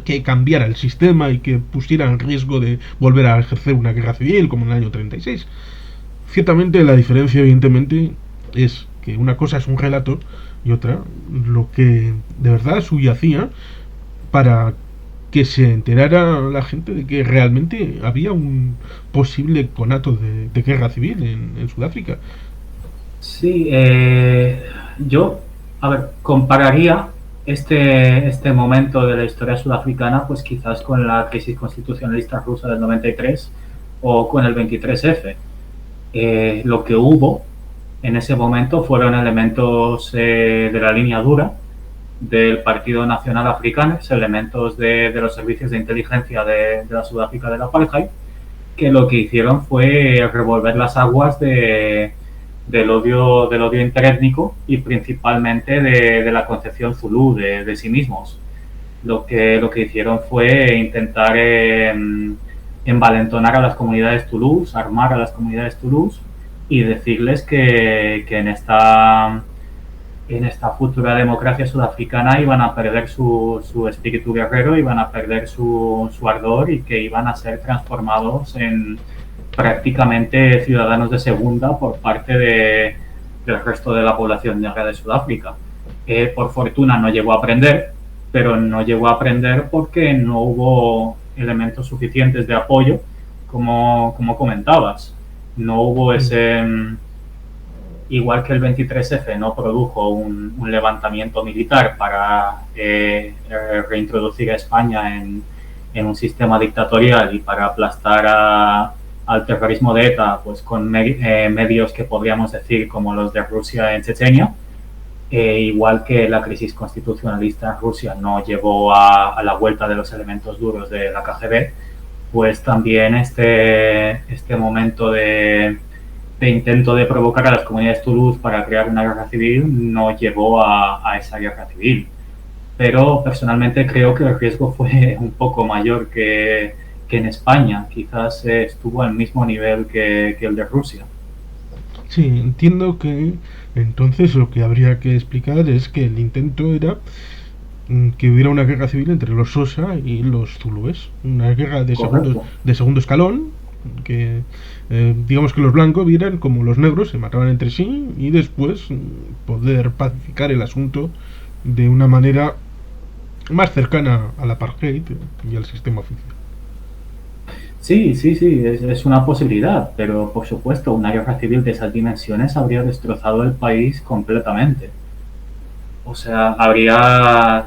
que cambiara el sistema y que pusiera en riesgo de volver a ejercer una guerra civil como en el año 36. Ciertamente la diferencia, evidentemente, es que una cosa es un relato y otra lo que de verdad subyacía para que se enterara la gente de que realmente había un posible conato de guerra civil en Sudáfrica. Sí, yo, compararía este momento de la historia sudafricana pues quizás con la crisis constitucionalista rusa del 93 o con el 23F. Lo que hubo en ese momento fueron elementos de la línea dura del Partido Nacional Africano, elementos de los servicios de inteligencia de la Sudáfrica del apartheid, que lo que hicieron fue revolver las aguas del odio interétnico y principalmente de la concepción zulú de sí mismos. Lo que hicieron fue intentar envalentonar a las comunidades tulús, armar a las comunidades tulús y decirles que en esta futura democracia sudafricana iban a perder su espíritu guerrero, iban a perder su ardor y que iban a ser transformados en prácticamente ciudadanos de segunda por parte del resto de la población negra de Sudáfrica. Por fortuna no llegó a aprender, pero no llegó a aprender porque no hubo elementos suficientes de apoyo, como comentabas. No hubo ese... Igual que el 23F no produjo un levantamiento militar para reintroducir a España en un sistema dictatorial y para aplastar al terrorismo de ETA pues con medios que podríamos decir como los de Rusia en Chechenia, igual que la crisis constitucionalista en Rusia no llevó a la vuelta de los elementos duros de la KGB, pues también este momento de intento de provocar a las comunidades tulús para crear una guerra civil no llevó a esa guerra civil. Pero personalmente creo que el riesgo fue un poco mayor que en España. Quizás estuvo al mismo nivel que el de Rusia. Sí, entiendo que entonces lo que habría que explicar es que el intento era que hubiera una guerra civil entre los Xhosa y los zulúes, una guerra Correcto. de segundo escalón, que digamos que los blancos vieran como los negros se mataban entre sí y después poder pacificar el asunto de una manera más cercana al apartheid y al sistema oficial. Sí, sí, sí, es una posibilidad, pero por supuesto, una guerra civil de esas dimensiones habría destrozado el país completamente. O sea, habrían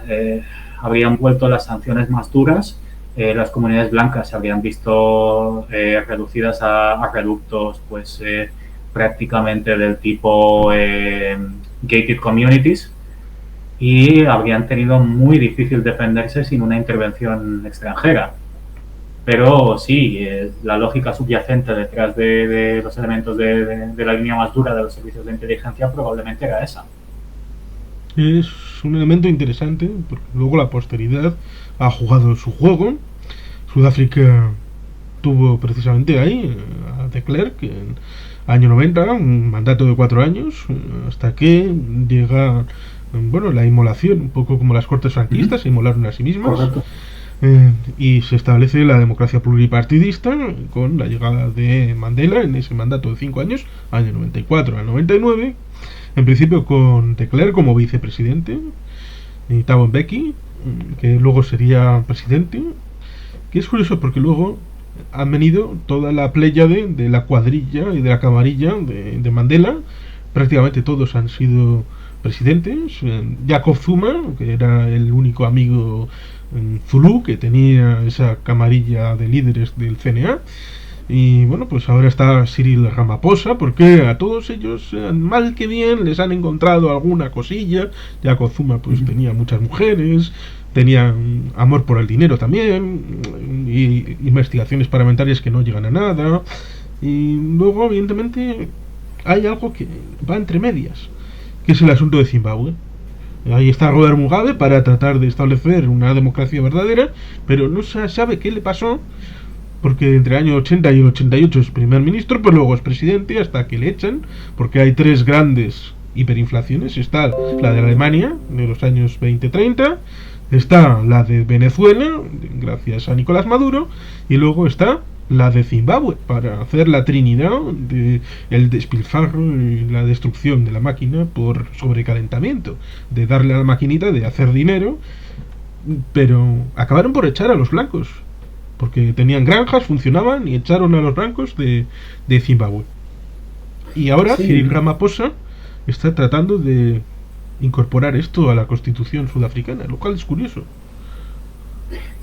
vuelto las sanciones más duras, las comunidades blancas se habrían visto reducidas a reductos pues prácticamente del tipo gated communities, y habrían tenido muy difícil defenderse sin una intervención extranjera. Pero sí, la lógica subyacente detrás de los elementos de la línea más dura de los servicios de inteligencia probablemente era esa. Es un elemento interesante porque luego la posteridad ha jugado su juego. Sudáfrica tuvo precisamente ahí a de Klerk en año 90, un mandato de 4 años, hasta que llega bueno, la inmolación, un poco como las cortes franquistas, se inmolaron a sí mismas, Correcto. y se establece la democracia pluripartidista con la llegada de Mandela en ese mandato de 5 años, año 94 al 99, en principio con de Klerk como vicepresidente y Thabo Mbeki, que luego sería presidente, que es curioso porque luego han venido toda la pléyade de la cuadrilla y de la camarilla de Mandela. Prácticamente todos han sido presidentes. Jacob Zuma, que era el único amigo Zulu que tenía esa camarilla de líderes del CNA. Y bueno, pues ahora está Cyril Ramaphosa, porque a todos ellos, mal que bien, les han encontrado alguna cosilla. Jacob Zuma pues tenía muchas mujeres, tenía amor por el dinero también, y investigaciones parlamentarias que no llegan a nada. Y luego, evidentemente, hay algo que va entre medias, que es el asunto de Zimbabue. Ahí está Robert Mugabe para tratar de establecer una democracia verdadera, pero no se sabe qué le pasó, porque entre el año 80 y el 88 es primer ministro, pues luego es presidente hasta que le echan, porque hay tres grandes hiperinflaciones. Está la de Alemania de los años 20-30, está la de Venezuela, gracias a Nicolás Maduro, y luego está la de Zimbabue, para hacer la trinidad de el despilfarro y la destrucción de la máquina por sobrecalentamiento, de darle a la maquinita de hacer dinero, pero acabaron por echar a los blancos, porque tenían granjas, funcionaban y echaron a los blancos de Zimbabue. Y ahora Cyril Sí, Ramaphosa está tratando de incorporar esto a la constitución sudafricana, lo cual es curioso.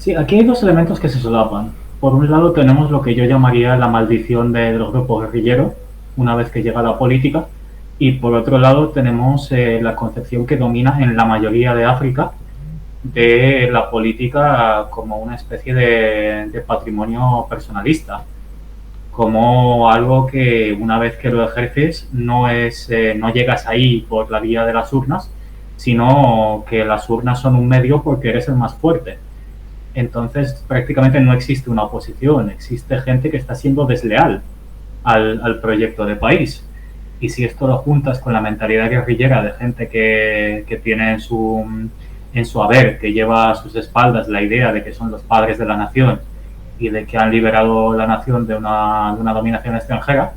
sí, aquí hay dos elementos que se solapan. Por un lado tenemos lo que yo llamaría la maldición de los grupos guerrilleros, una vez que llega la política, y por otro lado tenemos la concepción que domina en la mayoría de África de la política como una especie de patrimonio personalista, como algo que una vez que lo ejerces no llegas ahí por la vía de las urnas, sino que las urnas son un medio porque eres el más fuerte. Entonces prácticamente no existe una oposición, existe gente que está siendo desleal al proyecto de país. Y si esto lo juntas con la mentalidad guerrillera de gente que tiene en su haber, que lleva a sus espaldas la idea de que son los padres de la nación y de que han liberado la nación de una dominación extranjera,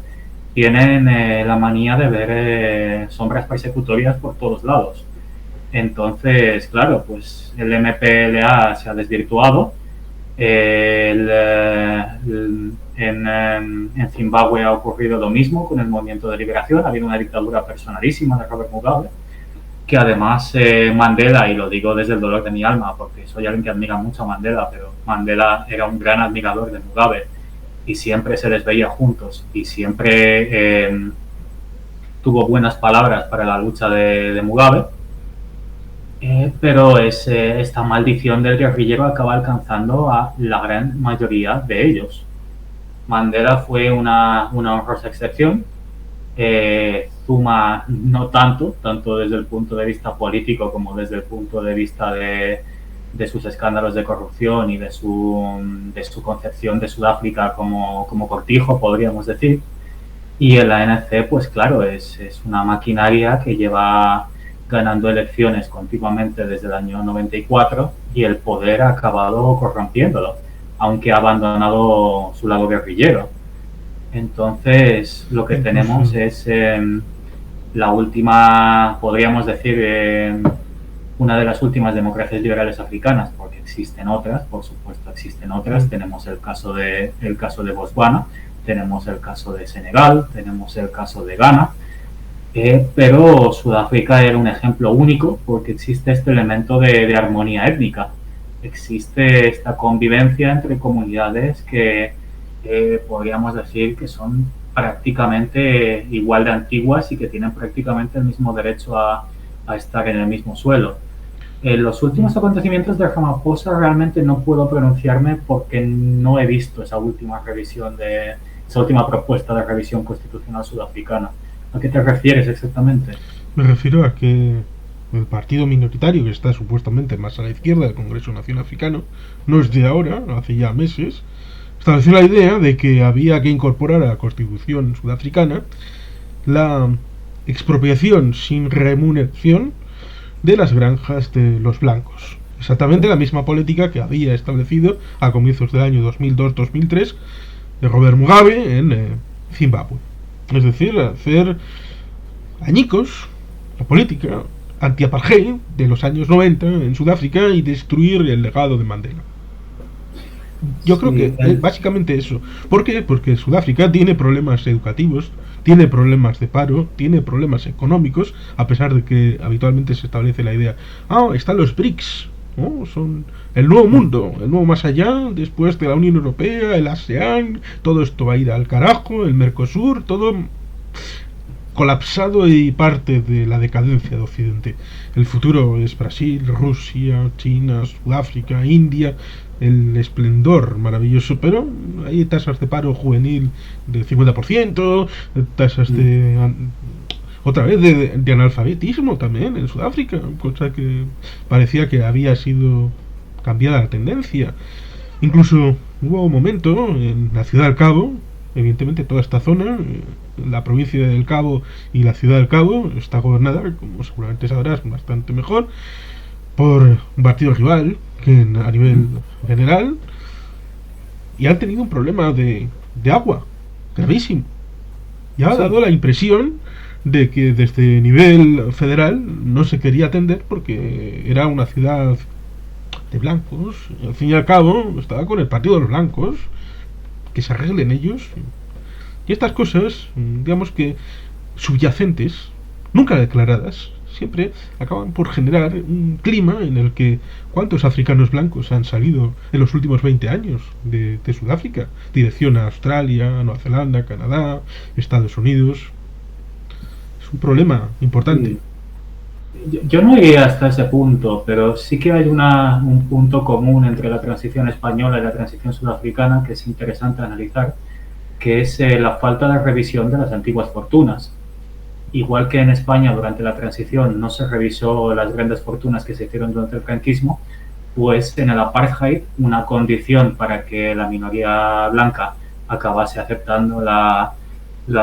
tienen la manía de ver sombras persecutorias por todos lados. Entonces, claro, pues el MPLA se ha desvirtuado. En Zimbabue ha ocurrido lo mismo con el movimiento de liberación. Ha habido una dictadura personalísima de Robert Mugabe, que además Mandela, y lo digo desde el dolor de mi alma, porque soy alguien que admira mucho a Mandela, pero Mandela era un gran admirador de Mugabe y siempre se les veía juntos y siempre tuvo buenas palabras para la lucha de Mugabe. Pero esta maldición del guerrillero acaba alcanzando a la gran mayoría de ellos. Mandela fue una honrosa excepción. Zuma no tanto desde el punto de vista político como desde el punto de vista de sus escándalos de corrupción y de su concepción de Sudáfrica como cortijo, podríamos decir. Y el ANC, pues claro, es una maquinaria que lleva ganando elecciones continuamente desde el año 94 y el poder ha acabado corrompiéndolo, aunque ha abandonado su lado guerrillero. Entonces, lo que tenemos es la última, podríamos decir, una de las últimas democracias liberales africanas, porque existen otras, por supuesto existen otras. Tenemos el caso de Botswana, tenemos el caso de Senegal, tenemos el caso de Ghana, pero Sudáfrica era un ejemplo único porque existe este elemento de armonía étnica. Existe esta convivencia entre comunidades que podríamos decir que son prácticamente igual de antiguas y que tienen prácticamente el mismo derecho a estar en el mismo suelo. Los últimos acontecimientos de Ramaphosa realmente no puedo pronunciarme porque no he visto esa última propuesta de revisión constitucional sudafricana. ¿A qué te refieres exactamente? Me refiero a que el partido minoritario que está supuestamente más a la izquierda del Congreso Nacional Africano, no es de ahora, hace ya meses, estableció la idea de que había que incorporar a la Constitución sudafricana la expropiación sin remuneración de las granjas de los blancos. Exactamente la misma política que había establecido a comienzos del año 2002-2003 de Robert Mugabe en Zimbabue. Es decir, hacer añicos la política anti-apartheid de los años 90 en Sudáfrica y destruir el legado de Mandela. Yo creo que es básicamente eso. ¿Por qué? Porque Sudáfrica tiene problemas educativos, tiene problemas de paro, tiene problemas económicos, a pesar de que habitualmente se establece la idea, están los BRICS, ¿no? Son el nuevo mundo, el nuevo más allá, después de la Unión Europea, el ASEAN, todo esto va a ir al carajo, el Mercosur, todo colapsado y parte de la decadencia de Occidente. El futuro es Brasil, Rusia, China, Sudáfrica, India, el esplendor maravilloso, pero hay tasas de paro juvenil del 50%, tasas de otra vez de analfabetismo también en Sudáfrica, cosa que parecía que había sido cambiada la tendencia. Incluso hubo un momento en la Ciudad del Cabo, evidentemente toda esta zona, la provincia del Cabo y la Ciudad del Cabo, está gobernada, como seguramente sabrás, bastante mejor por un partido rival que a nivel general, y han tenido un problema de agua gravísimo, y ha dado la impresión de que desde nivel federal no se quería atender porque era una ciudad de blancos, y al fin y al cabo estaba con el partido de los blancos, que se arreglen ellos. Y estas cosas, digamos que subyacentes, nunca declaradas, siempre acaban por generar un clima en el que ¿cuántos africanos blancos han salido en los últimos 20 años de Sudáfrica? Dirección a Australia, Nueva Zelanda, Canadá, Estados Unidos. Es un problema importante. Yo no llegué hasta ese punto, pero sí que hay un punto común entre la transición española y la transición sudafricana que es interesante analizar, que es la falta de revisión de las antiguas fortunas. Igual que en España durante la transición no se revisó las grandes fortunas que se hicieron durante el franquismo, pues en el apartheid una condición para que la minoría blanca acabase aceptando la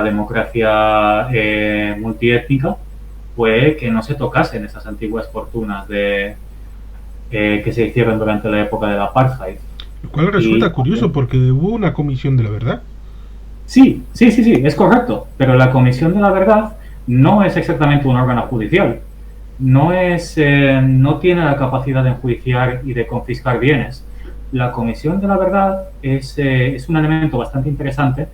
democracia multiétnica fue que no se tocasen esas antiguas fortunas que se hicieron durante la época del apartheid. Lo cual resulta curioso porque hubo una comisión de la verdad. Sí, es correcto, pero la comisión de la verdad no es exactamente un órgano judicial, no tiene la capacidad de enjuiciar y de confiscar bienes. La comisión de la verdad es un elemento bastante interesante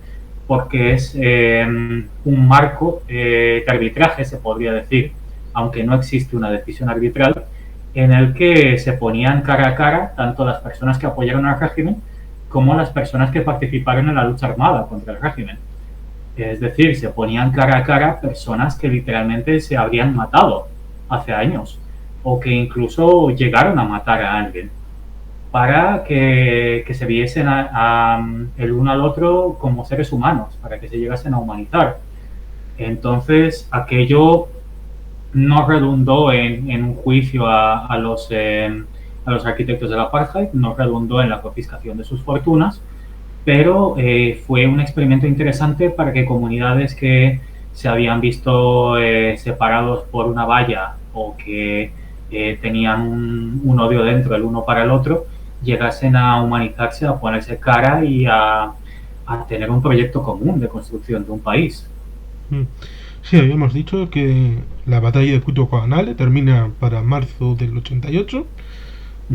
porque es un marco de arbitraje, se podría decir, aunque no existe una decisión arbitral, en el que se ponían cara a cara tanto las personas que apoyaron al régimen como las personas que participaron en la lucha armada contra el régimen. Es decir, se ponían cara a cara personas que literalmente se habrían matado hace años o que incluso llegaron a matar a alguien para que se viesen el uno al otro como seres humanos, para que se llegasen a humanizar. Entonces, aquello no redundó en un juicio a los arquitectos del apartheid, no redundó en la confiscación de sus fortunas, pero fue un experimento interesante para que comunidades que se habían visto separados por una valla o que tenían un odio dentro el uno para el otro, llegasen a humanizarse, a ponerse cara y a tener un proyecto común de construcción de un país. Mm. Sí, habíamos dicho que la batalla de Cuto Guanale termina para marzo del 88,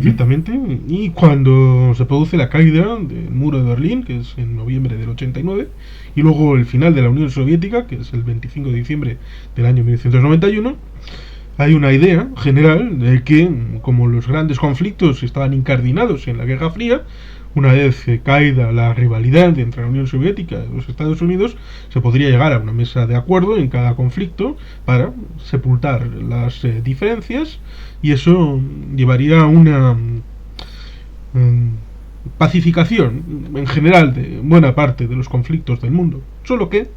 ciertamente, y cuando se produce la caída del muro de Berlín, que es en noviembre del 89, y luego el final de la Unión Soviética, que es el 25 de diciembre del año 1991, hay una idea general de que, como los grandes conflictos estaban incardinados en la Guerra Fría, una vez caída la rivalidad entre la Unión Soviética y los Estados Unidos, se podría llegar a una mesa de acuerdo en cada conflicto para sepultar las diferencias, y eso llevaría a una pacificación en general de buena parte de los conflictos del mundo. Solo que,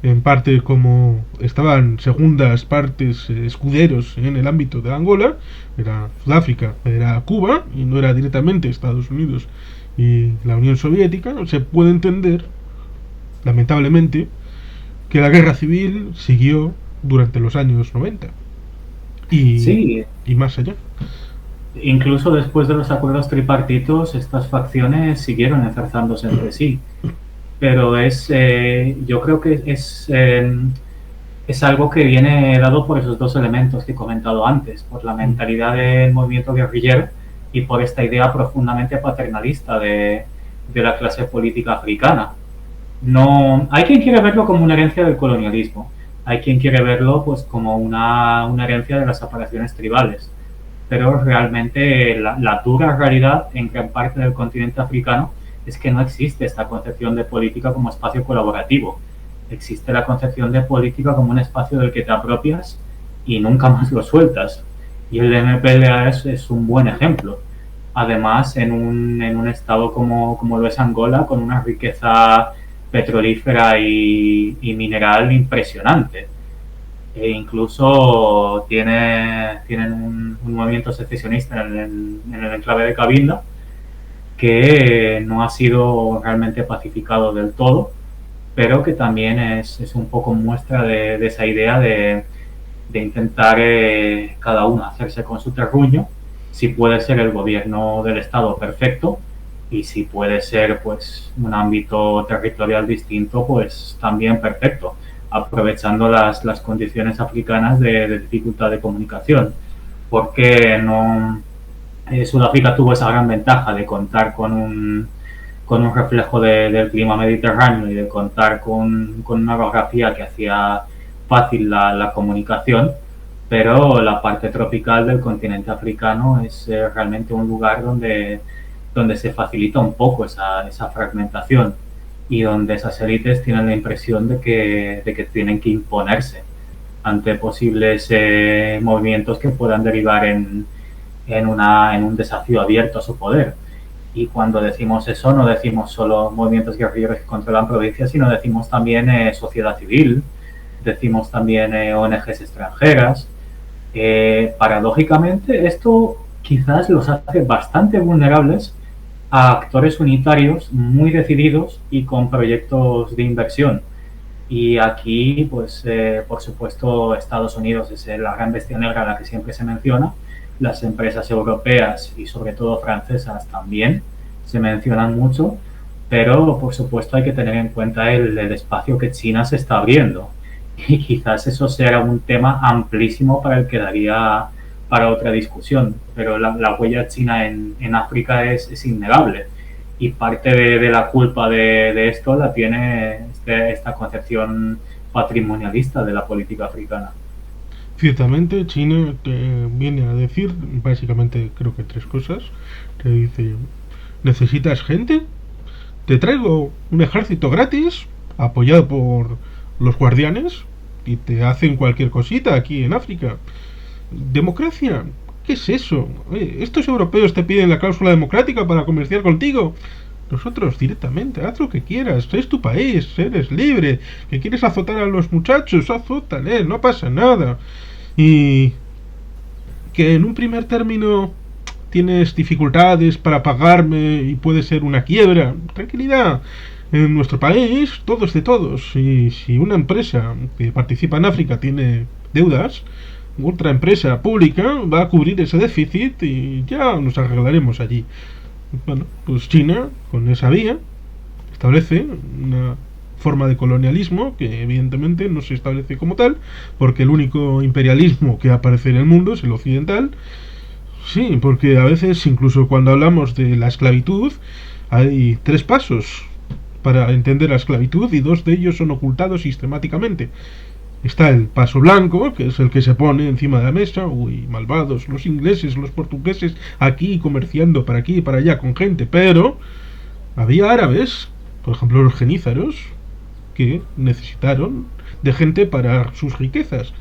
en parte, como estaban segundas partes escuderos en el ámbito de Angola, era Sudáfrica, era Cuba, y no era directamente Estados Unidos y la Unión Soviética, se puede entender, lamentablemente, que la guerra civil siguió durante los años 90 Sí, y más allá. incluso después de los acuerdos tripartitos, estas facciones siguieron enzarzándose entre sí. Pero yo creo que es algo que viene dado por esos dos elementos que he comentado antes, por la mentalidad del movimiento guerrillero y por esta idea profundamente paternalista de la clase política africana. No, hay quien quiere verlo como una herencia del colonialismo, hay quien quiere verlo pues como una herencia de las separaciones tribales, pero realmente la dura realidad en gran parte del continente africano es que no existe esta concepción de política como espacio colaborativo. Existe la concepción de política como un espacio del que te apropias y nunca más lo sueltas. Y el MPLA es un buen ejemplo. Además, en un estado como lo es Angola, con una riqueza petrolífera y mineral impresionante. E incluso tienen un movimiento secesionista en el enclave de Cabinda, que no ha sido realmente pacificado del todo, pero que también es un poco muestra de esa idea de intentar cada uno hacerse con su terruño, si puede ser el gobierno del Estado perfecto, y si puede ser pues un ámbito territorial distinto, pues también perfecto, aprovechando las condiciones africanas de dificultad de comunicación, porque no Sudáfrica tuvo esa gran ventaja de contar con un reflejo del clima mediterráneo y de contar con una geografía que hacía fácil la comunicación, pero la parte tropical del continente africano es realmente un lugar donde se facilita un poco esa fragmentación y donde esas élites tienen la impresión de que tienen que imponerse ante posibles movimientos que puedan derivar en un desafío abierto a su poder. Y cuando decimos eso, no decimos solo movimientos guerrilleros que controlan provincias, sino decimos también sociedad civil, decimos también ONGs extranjeras. Paradójicamente, esto quizás los hace bastante vulnerables a actores unitarios muy decididos y con proyectos de inversión. Y aquí, pues, por supuesto, Estados Unidos es la gran bestia negra a la que siempre se menciona. Las empresas europeas y sobre todo francesas también se mencionan mucho, pero por supuesto hay que tener en cuenta el espacio que China se está abriendo. Y quizás eso sea un tema amplísimo para el que daría para otra discusión, pero la huella china en África es innegable. Y parte de la culpa de esto la tiene esta concepción patrimonialista de la política africana. Ciertamente, China te viene a decir básicamente, creo que tres cosas. Te dice: ¿necesitas gente? Te traigo un ejército gratis, apoyado por los guardianes, y te hacen cualquier cosita aquí en África. ¿Democracia? ¿Qué es eso? Estos europeos te piden la cláusula democrática para comerciar contigo. Nosotros directamente, haz lo que quieras, es tu país, eres libre. ¿Que quieres azotar a los muchachos? Azótale, no pasa nada. Y que en un primer término tienes dificultades para pagarme y puede ser una quiebra. Tranquilidad. En nuestro país todo es de todos. Y si una empresa que participa en África tiene deudas, otra empresa pública va a cubrir ese déficit y ya nos arreglaremos allí. Bueno, pues China, con esa vía, establece una forma de colonialismo que evidentemente no se establece como tal, porque el único imperialismo que aparece en el mundo es el occidental. Sí, porque a veces, incluso cuando hablamos de la esclavitud, hay 3 pasos para entender la esclavitud y 2 de ellos son ocultados sistemáticamente. Está el paso blanco, que es el que se pone encima de la mesa. Uy, malvados, los ingleses, los portugueses, aquí comerciando para aquí y para allá con gente. Pero había árabes, por ejemplo los genízaros, que necesitaron de gente para sus riquezas.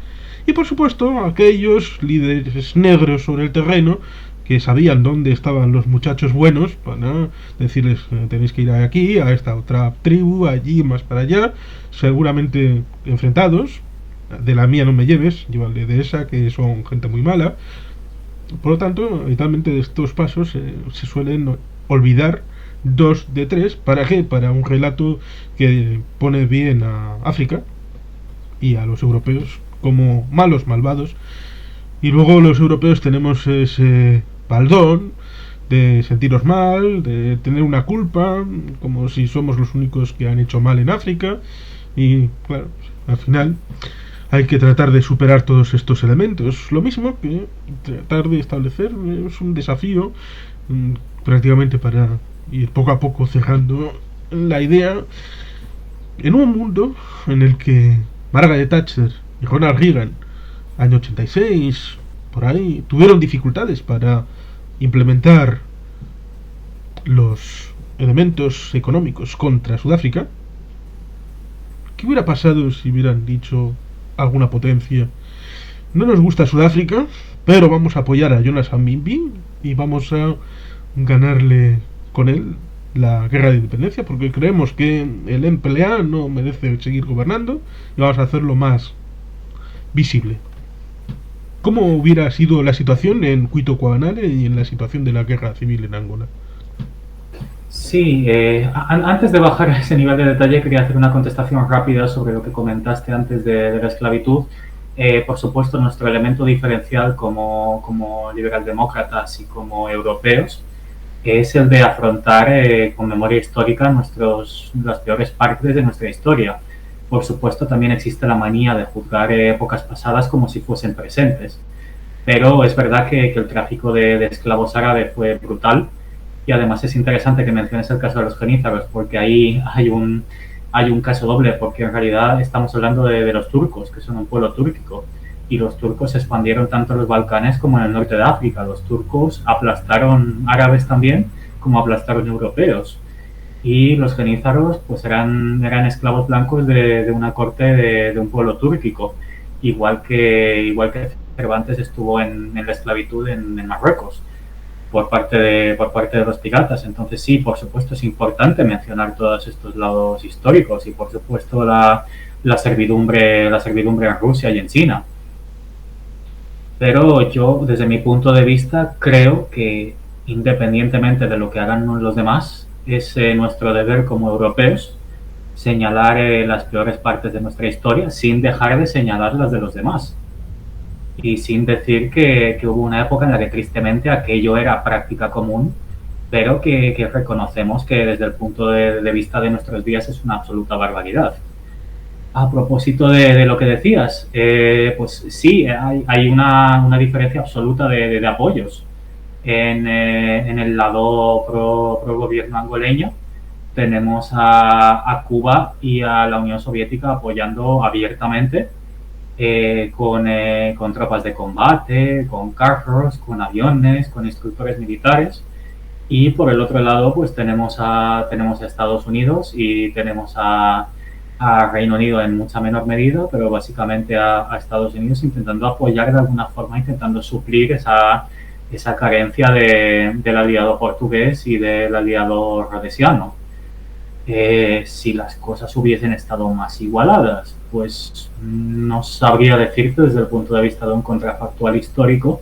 Y por supuesto, aquellos líderes negros sobre el terreno que sabían dónde estaban los muchachos buenos para decirles tenéis que ir aquí, a esta otra tribu, allí, más para allá, seguramente enfrentados. De la mía no me lleves, llévale de esa, que son gente muy mala. Por lo tanto, habitualmente de estos pasos se suelen olvidar 2 de 3. ¿Para qué? Para un relato que pone bien a África y a los europeos como malos malvados. Y luego los europeos tenemos ese baldón de sentirnos mal, de tener una culpa, como si somos los únicos que han hecho mal en África. Y claro, al final hay que tratar de superar todos estos elementos. Lo mismo que tratar de establecer es un desafío prácticamente para ir poco a poco cerrando la idea en un mundo en el que Margaret Thatcher y Ronald Reagan, año 86, por ahí, tuvieron dificultades para implementar los elementos económicos contra Sudáfrica. ¿Qué hubiera pasado si hubieran dicho alguna potencia: no nos gusta Sudáfrica, pero vamos a apoyar a Jonas Savimbi y vamos a ganarle con él la guerra de independencia porque creemos que el MPLA no merece seguir gobernando y vamos a hacerlo más visible? ¿Cómo hubiera sido la situación en Cuito Cuabanare y en la situación de la guerra civil en Angola? Sí, antes de bajar a ese nivel de detalle quería hacer una contestación rápida sobre lo que comentaste antes de la esclavitud. Por supuesto, nuestro elemento diferencial como liberaldemócratas y como europeos es el de afrontar con memoria histórica las peores partes de nuestra historia. Por supuesto, también existe la manía de juzgar épocas pasadas como si fuesen presentes. Pero es verdad que el tráfico de esclavos árabes fue brutal. Y además es interesante que menciones el caso de los genízaros, porque ahí hay un caso doble, porque en realidad estamos hablando de los turcos, que son un pueblo túrquico, y los turcos se expandieron tanto en los Balcanes como en el norte de África. Los turcos aplastaron árabes también, como aplastaron europeos. Y los genízaros pues eran esclavos blancos de una corte de un pueblo túrquico, igual que Cervantes estuvo en la esclavitud en Marruecos por parte de los piratas. Entonces sí, por supuesto es importante mencionar todos estos lados históricos y por supuesto la servidumbre en Rusia y en China. Pero yo, desde mi punto de vista, creo que independientemente de lo que hagan los demás, es nuestro deber como europeos señalar las peores partes de nuestra historia sin dejar de señalar las de los demás. Y sin decir que hubo una época en la que tristemente aquello era práctica común, pero que reconocemos que desde el punto de vista de nuestros días es una absoluta barbaridad. A propósito de lo que decías, pues sí, hay una diferencia absoluta de apoyos. En el lado pro gobierno angoleño tenemos a Cuba y a la Unión Soviética apoyando abiertamente con tropas de combate, con carros, con aviones, con instructores militares. Y por el otro lado pues tenemos a Estados Unidos y tenemos a Reino Unido en mucha menor medida, pero básicamente a Estados Unidos intentando apoyar de alguna forma, intentando suplir esa carencia del aliado portugués y del aliado rhodesiano. Si las cosas hubiesen estado más igualadas, pues no sabría decirte desde el punto de vista de un contrafactual histórico,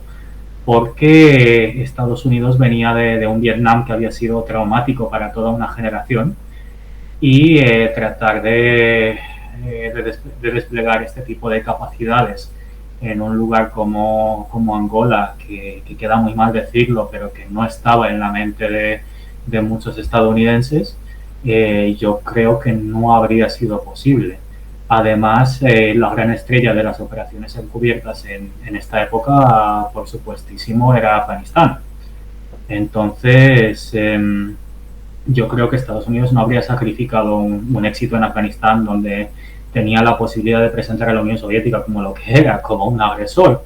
porque Estados Unidos venía de un Vietnam que había sido traumático para toda una generación y tratar de desplegar este tipo de capacidades en un lugar como Angola, que queda muy mal decirlo, pero que no estaba en la mente de muchos estadounidenses, yo creo que no habría sido posible. Además, la gran estrella de las operaciones encubiertas en esta época, por supuestísimo, era Afganistán. Entonces, yo creo que Estados Unidos no habría sacrificado un éxito en Afganistán, donde tenía la posibilidad de presentar a la Unión Soviética como lo que era, como un agresor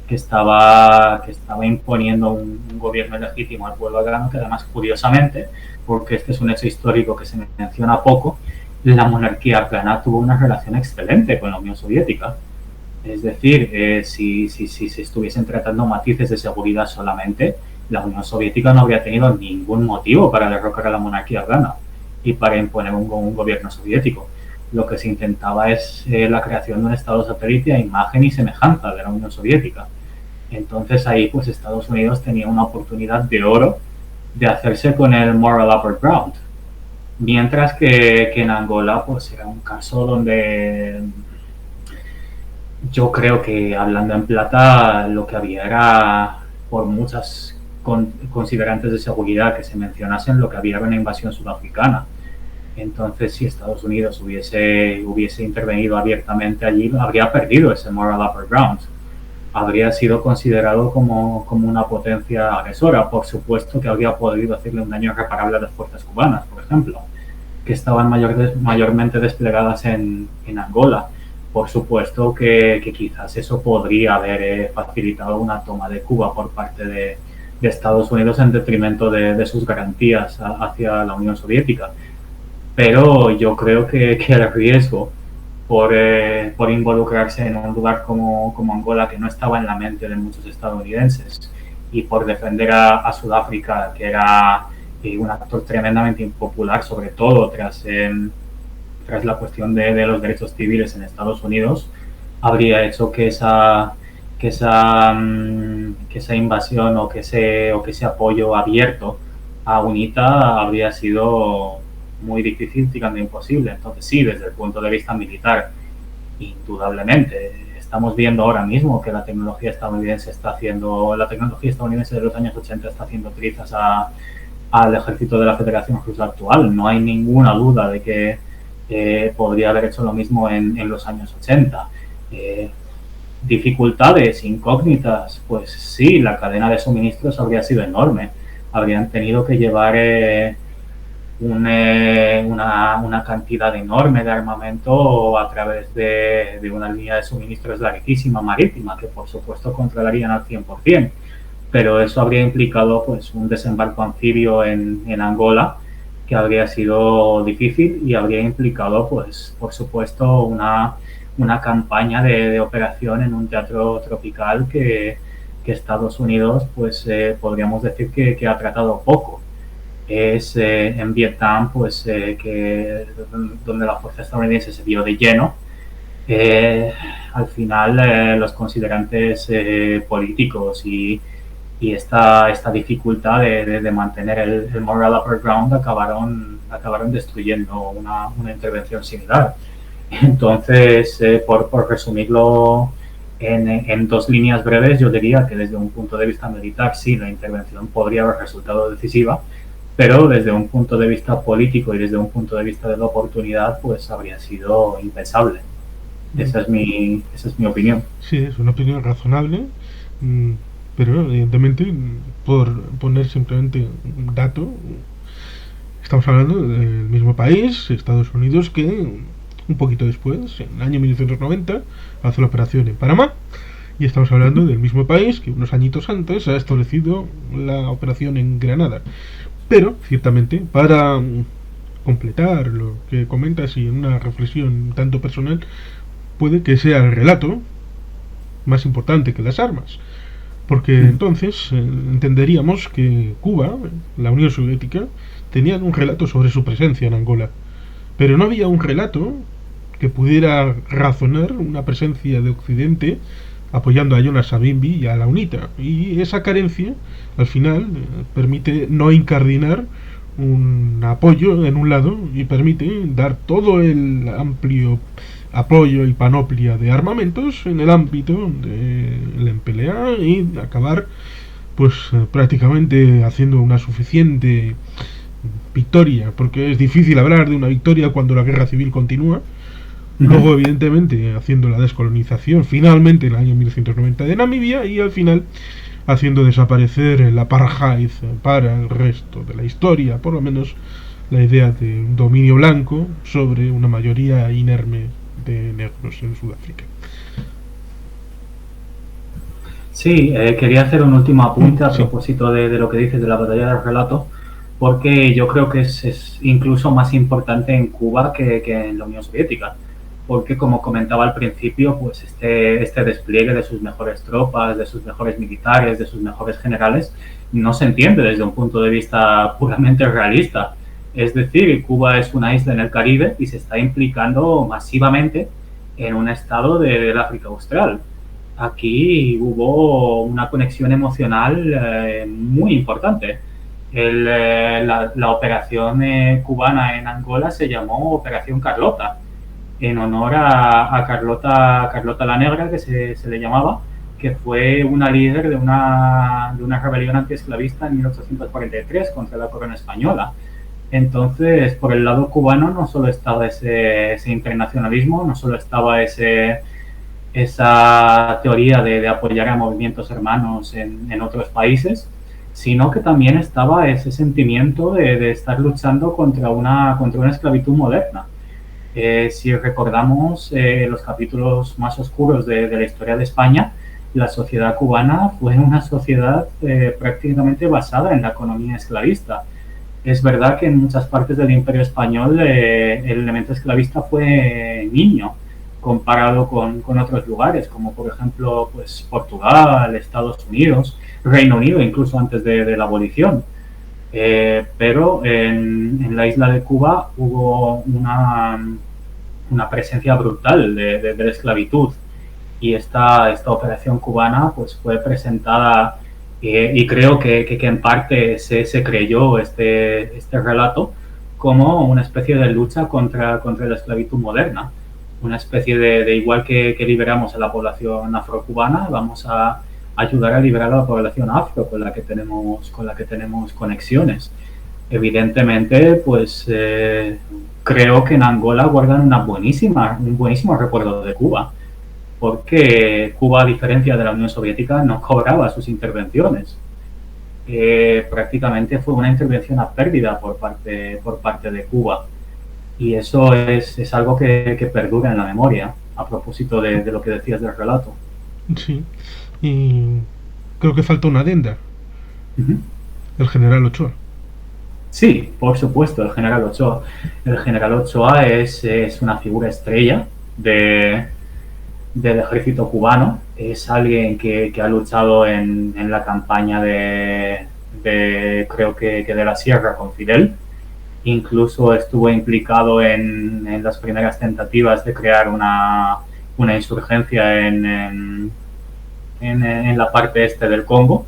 que estaba imponiendo un gobierno legítimo al pueblo afgano, que además, curiosamente, porque este es un hecho histórico que se menciona poco, la monarquía afgana tuvo una relación excelente con la Unión Soviética. Es decir, si se estuviesen tratando matices de seguridad solamente, la Unión Soviética no habría tenido ningún motivo para derrocar a la monarquía afgana y para imponer un gobierno soviético. Lo que se intentaba es la creación de un estado satélite a imagen y semejanza de la Unión Soviética. Entonces ahí pues Estados Unidos tenía una oportunidad de oro de hacerse con el moral upper ground. Mientras que en Angola pues era un caso donde yo creo que, hablando en plata, lo que había era, por muchas considerantes de seguridad que se mencionasen, lo que había era una invasión sudafricana. Entonces, si Estados Unidos hubiese intervenido abiertamente allí, habría perdido ese moral upper ground. Habría sido considerado como una potencia agresora. Por supuesto que habría podido hacerle un daño irreparable a las fuerzas cubanas, por ejemplo, que estaban mayormente desplegadas en Angola. Por supuesto que quizás eso podría haber facilitado una toma de Cuba por parte de Estados Unidos en detrimento de sus garantías hacia la Unión Soviética. Pero yo creo que el riesgo por involucrarse en un lugar como Angola, que no estaba en la mente de muchos estadounidenses, y por defender a Sudáfrica, que era un actor tremendamente impopular, sobre todo tras la cuestión de los derechos civiles en Estados Unidos, habría hecho que esa invasión o que ese apoyo abierto a UNITA habría sido muy difícil, tirando imposible. Entonces sí, desde el punto de vista militar, indudablemente estamos viendo ahora mismo que la tecnología estadounidense de los años 80 está haciendo trizas al ejército de la Federación Rusa actual. No hay ninguna duda de que podría haber hecho lo mismo en los años 80. Dificultades, incógnitas, pues sí, la cadena de suministros habría sido enorme. Habrían tenido que llevar una cantidad enorme de armamento a través de una línea de suministros larguísima marítima, que por supuesto controlarían al 100%, pero eso habría implicado pues un desembarco anfibio en Angola, que habría sido difícil, y habría implicado pues por supuesto una campaña de operación en un teatro tropical que Estados Unidos pues podríamos decir que ha tratado poco. Es en Vietnam pues donde la fuerza estadounidense se vio de lleno. Al final los considerantes políticos y esta dificultad de mantener el moral upper ground acabaron destruyendo una intervención similar. Entonces, por resumirlo en dos líneas breves, yo diría que desde un punto de vista militar sí, la intervención podría haber resultado decisiva, pero desde un punto de vista político y desde un punto de vista de la oportunidad, pues habría sido impensable. Esa es mi opinión. Sí, es una opinión razonable, pero evidentemente, por poner simplemente un dato, estamos hablando del mismo país, Estados Unidos, que un poquito después, en el año 1990, hace la operación en Panamá, y estamos hablando del mismo país que unos añitos antes ha establecido la operación en Granada. Pero, ciertamente, para completar lo que comentas y en una reflexión tanto personal, puede que sea el relato más importante que las armas. Porque entonces entenderíamos que Cuba, la Unión Soviética, tenían un relato sobre su presencia en Angola. Pero no había un relato que pudiera razonar una presencia de Occidente apoyando a Jonas Savimbi y a la UNITA. Y esa carencia, al final, permite no incardinar un apoyo en un lado y permite dar todo el amplio apoyo y panoplia de armamentos en el ámbito del MPLA y acabar pues prácticamente haciendo una suficiente victoria, porque es difícil hablar de una victoria cuando la guerra civil continúa. Luego, evidentemente, haciendo la descolonización finalmente en el año 1990 de Namibia y al final haciendo desaparecer el apartheid para el resto de la historia, por lo menos la idea de un dominio blanco sobre una mayoría inerme de negros en Sudáfrica. Sí, quería hacer un último apunte a propósito de lo que dices de la batalla del relato, porque yo creo que es incluso más importante en Cuba que en la Unión Soviética, porque como comentaba al principio, pues este despliegue de sus mejores tropas, de sus mejores militares, de sus mejores generales, no se entiende desde un punto de vista puramente realista. Es decir, Cuba es una isla en el Caribe y se está implicando masivamente en un estado del África Austral. Aquí hubo una conexión emocional muy importante. La operación cubana en Angola se llamó Operación Carlota, en honor a Carlota la Negra, que se le llamaba, que fue una líder de una rebelión antiesclavista en 1843 contra la corona española. Entonces, por el lado cubano no solo estaba ese internacionalismo, no solo estaba esa teoría de apoyar a movimientos hermanos en otros países, sino que también estaba ese sentimiento de estar luchando contra una esclavitud moderna. Si recordamos los capítulos más oscuros de la historia de España, la sociedad cubana fue una sociedad prácticamente basada en la economía esclavista. Es verdad que en muchas partes del Imperio Español el elemento esclavista fue niño, comparado con otros lugares, como por ejemplo pues, Portugal, Estados Unidos, Reino Unido, incluso antes de la abolición. Pero en la isla de Cuba hubo una presencia brutal de la esclavitud, y esta operación cubana pues fue presentada y creo que en parte se creyó este relato como una especie de lucha contra la esclavitud moderna, una especie de igual que liberamos a la población afrocubana, vamos a ayudar a liberar a la población afro con la que tenemos conexiones. Evidentemente, pues creo que en Angola guardan un buenísimo recuerdo de Cuba, porque Cuba, a diferencia de la Unión Soviética, no cobraba sus intervenciones. Prácticamente fue una intervención a pérdida por parte de Cuba. Y eso es algo que perdura en la memoria, a propósito de lo que decías del relato. Sí, y creo que falta una adenda. El general Ochoa. Sí, por supuesto, el general Ochoa. El general Ochoa es una figura estrella del ejército cubano. Es alguien que ha luchado en la campaña creo que de la Sierra con Fidel. Incluso estuvo implicado en las primeras tentativas de crear una insurgencia en la parte este del Congo.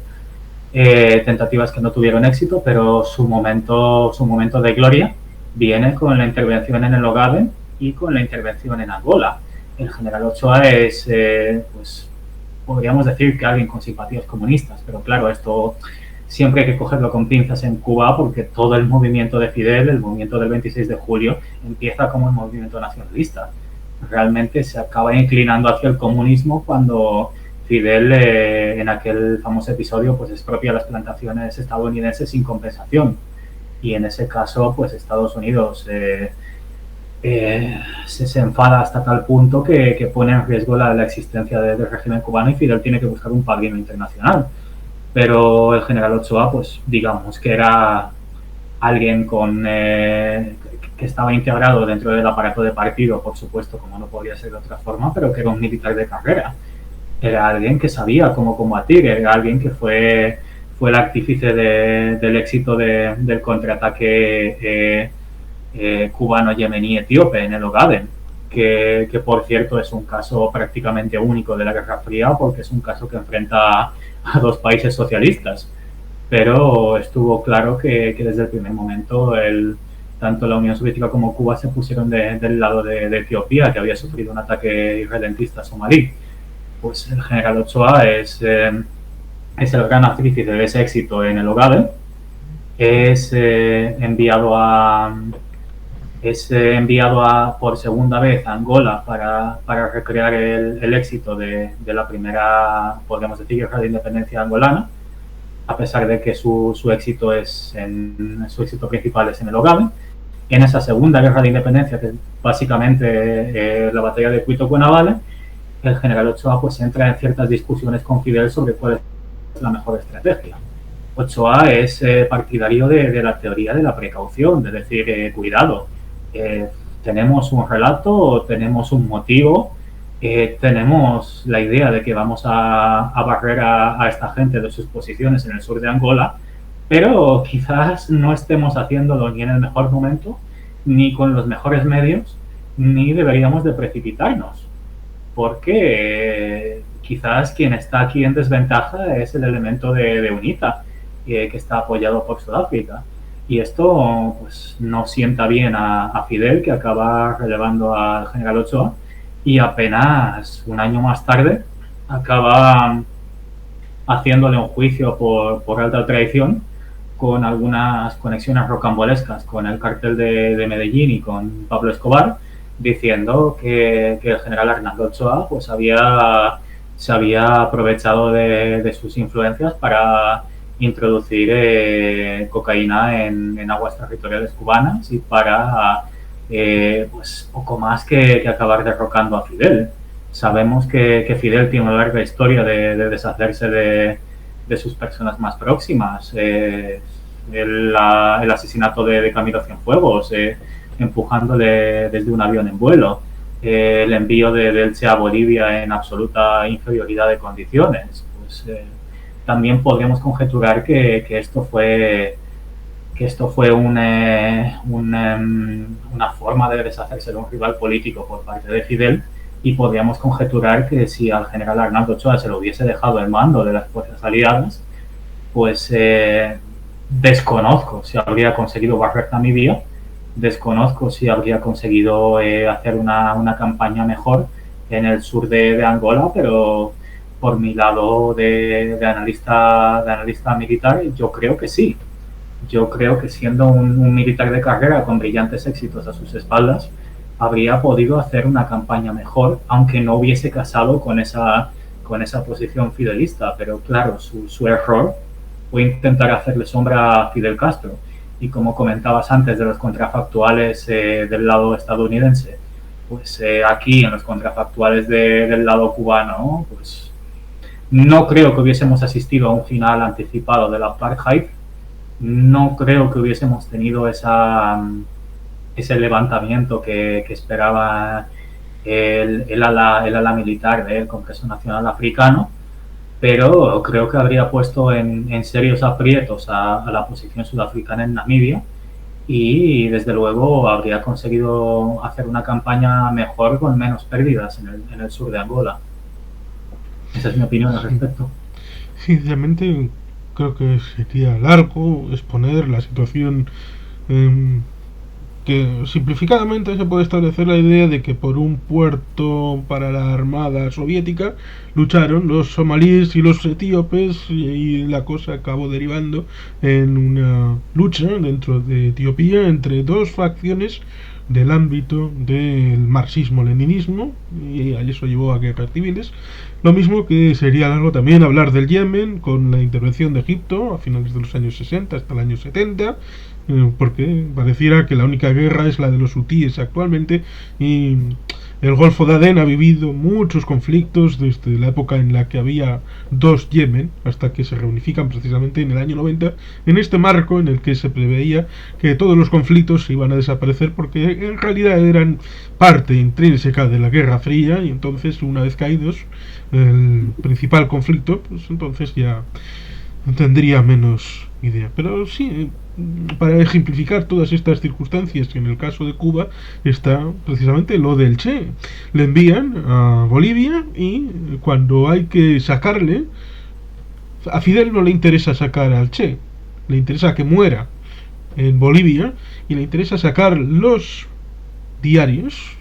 Tentativas que no tuvieron éxito, pero su momento de gloria viene con la intervención en el Ogaden y con la intervención en Angola. El general Ochoa es, pues, podríamos decir que alguien con simpatías comunistas, pero claro, esto siempre hay que cogerlo con pinzas en Cuba, porque todo el movimiento de Fidel, el movimiento del 26 de julio, empieza como un movimiento nacionalista. Realmente se acaba inclinando hacia el comunismo cuando Fidel, en aquel famoso episodio, pues expropia las plantaciones estadounidenses sin compensación. Y en ese caso, pues Estados Unidos se enfada hasta tal punto que pone en riesgo la existencia del régimen cubano, y Fidel tiene que buscar un padrino internacional. Pero el general Ochoa, pues digamos que era alguien que estaba integrado dentro del aparato de partido, por supuesto, como no podía ser de otra forma, pero que era un militar de carrera. Era alguien que sabía cómo combatir, era alguien que fue el artífice del éxito del contraataque cubano, yemení, etíope en el Ogaden, que por cierto es un caso prácticamente único de la Guerra Fría, porque es un caso que enfrenta a dos países socialistas. pero estuvo claro que desde el primer momento tanto la Unión Soviética como Cuba se pusieron del lado de Etiopía, que había sufrido un ataque irredentista somalí. Pues el general Ochoa es el gran artífice de ese éxito en el Ogaden. Es enviado por segunda vez a Angola para recrear el éxito de la primera, podríamos decir, guerra de independencia angolana, a pesar de que su éxito principal es en el Ogaden. En esa segunda guerra de independencia, que es básicamente la batalla de Cuito-Cuenavale, el general Ochoa pues entra en ciertas discusiones con Fidel sobre cuál es la mejor estrategia. Ochoa es partidario de la teoría de la precaución, de decir, cuidado, tenemos un relato, tenemos un motivo, tenemos la idea de que vamos a barrer a esta gente de sus posiciones en el sur de Angola, pero quizás no estemos haciéndolo ni en el mejor momento, ni con los mejores medios, ni deberíamos de precipitarnos, porque quizás quien está aquí en desventaja es el elemento de UNITA, que está apoyado por Sudáfrica. Y esto pues no sienta bien a Fidel, que acaba relevando al general Ochoa, y apenas un año más tarde acaba haciéndole un juicio por alta traición, con algunas conexiones rocambolescas con el cartel de Medellín y con Pablo Escobar, diciendo que el general Arnaldo Ochoa pues se había aprovechado de sus influencias para introducir cocaína en aguas territoriales cubanas y para pues poco más que acabar derrocando a Fidel. Sabemos que Fidel tiene una larga historia de deshacerse de sus personas más próximas. El asesinato de Camilo Cienfuegos, empujándole desde un avión en vuelo, el envío de Elche a Bolivia en absoluta inferioridad de condiciones. Pues también podríamos conjeturar que esto fue una forma de deshacerse de un rival político por parte de Fidel, y podríamos conjeturar que si al general Arnaldo Ochoa se lo hubiese dejado el mando de las fuerzas aliadas, pues desconozco si habría conseguido barrer Namibia, desconozco si habría conseguido hacer una campaña mejor en el sur de Angola, pero por mi lado de analista militar, yo creo que sí. Yo creo que siendo un militar de carrera con brillantes éxitos a sus espaldas, habría podido hacer una campaña mejor, aunque no hubiese casado con esa posición fidelista. Pero claro, su error fue intentar hacerle sombra a Fidel Castro. Y como comentabas antes de los contrafactuales del lado estadounidense, pues aquí en los contrafactuales del lado cubano, pues no creo que hubiésemos asistido a un final anticipado del apartheid. No creo que hubiésemos tenido ese levantamiento que esperaba el ala militar del Congreso Nacional Africano, pero creo que habría puesto en serios aprietos a la posición sudafricana en Namibia, y desde luego habría conseguido hacer una campaña mejor con menos pérdidas en el sur de Angola. Esa es mi opinión al respecto. Sinceramente, creo que sería largo exponer la situación, que simplificadamente se puede establecer la idea de que por un puerto para la armada soviética lucharon los somalíes y los etíopes, y la cosa acabó derivando en una lucha dentro de Etiopía entre dos facciones del ámbito del marxismo-leninismo, y a eso llevó a guerras civiles. Lo mismo que sería largo también hablar del Yemen, con la intervención de Egipto a finales de los años 60 hasta el año 70, porque pareciera que la única guerra es la de los hutíes actualmente, y el Golfo de Adén ha vivido muchos conflictos desde la época en la que había dos Yemen hasta que se reunifican precisamente en el año 90, en este marco en el que se preveía que todos los conflictos iban a desaparecer porque en realidad eran parte intrínseca de la Guerra Fría, y entonces una vez caídos el principal conflicto, pues entonces ya tendría menos idea. Pero sí, para ejemplificar todas estas circunstancias, en el caso de Cuba está precisamente lo del Che. Le envían a Bolivia, y cuando hay que sacarle, A Fidel no le interesa sacar al Che, le interesa que muera en Bolivia y le interesa sacar los diarios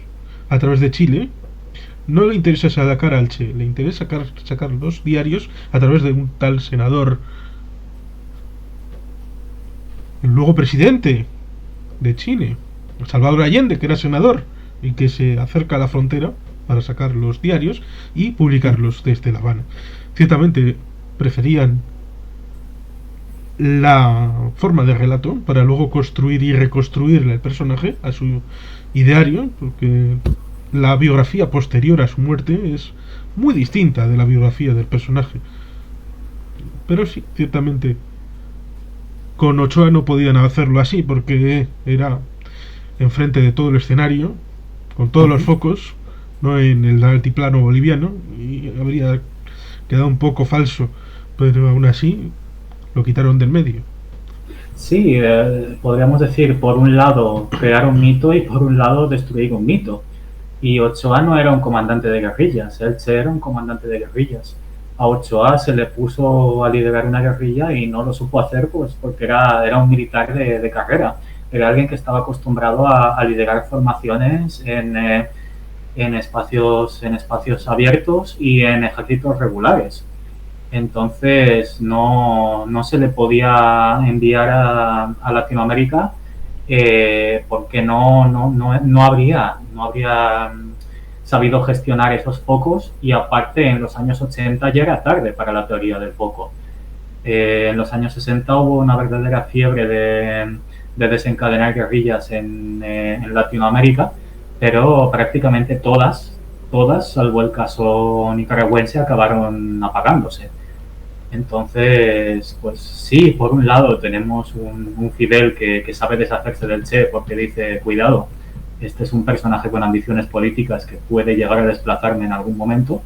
a través de Chile. No le interesa sacar al Che, le interesa sacar los diarios a través de un tal senador, luego presidente de Chile, Salvador Allende, que era senador y que se acerca a la frontera para sacar los diarios y publicarlos desde La Habana. Ciertamente preferían la forma de relato para luego construir y reconstruir el personaje a su ideario, porque la biografía posterior a su muerte es muy distinta de la biografía del personaje. Pero sí, ciertamente con Ochoa no podían hacerlo así porque era enfrente de todo el escenario, con todos los focos, no en el altiplano boliviano, y habría quedado un poco falso, pero aún así lo quitaron del medio. Sí, podríamos decir, por un lado, crear un mito y por un lado, destruir un mito. Y Ochoa no era un comandante de guerrillas, el Che era un comandante de guerrillas. A Ochoa se le puso a liderar una guerrilla y no lo supo hacer pues porque era un militar de carrera. Era alguien que estaba acostumbrado a liderar formaciones en espacios abiertos y en ejércitos regulares. Entonces no se le podía enviar a Latinoamérica porque no habría sabido gestionar esos focos y aparte en los años 80 ya era tarde para la teoría del foco. En los años 60 hubo una verdadera fiebre de desencadenar guerrillas en Latinoamérica, pero prácticamente todas, salvo el caso nicaragüense, acabaron apagándose. Entonces, pues sí, por un lado tenemos un Fidel que sabe deshacerse del Che porque dice, cuidado, este es un personaje con ambiciones políticas que puede llegar a desplazarme en algún momento.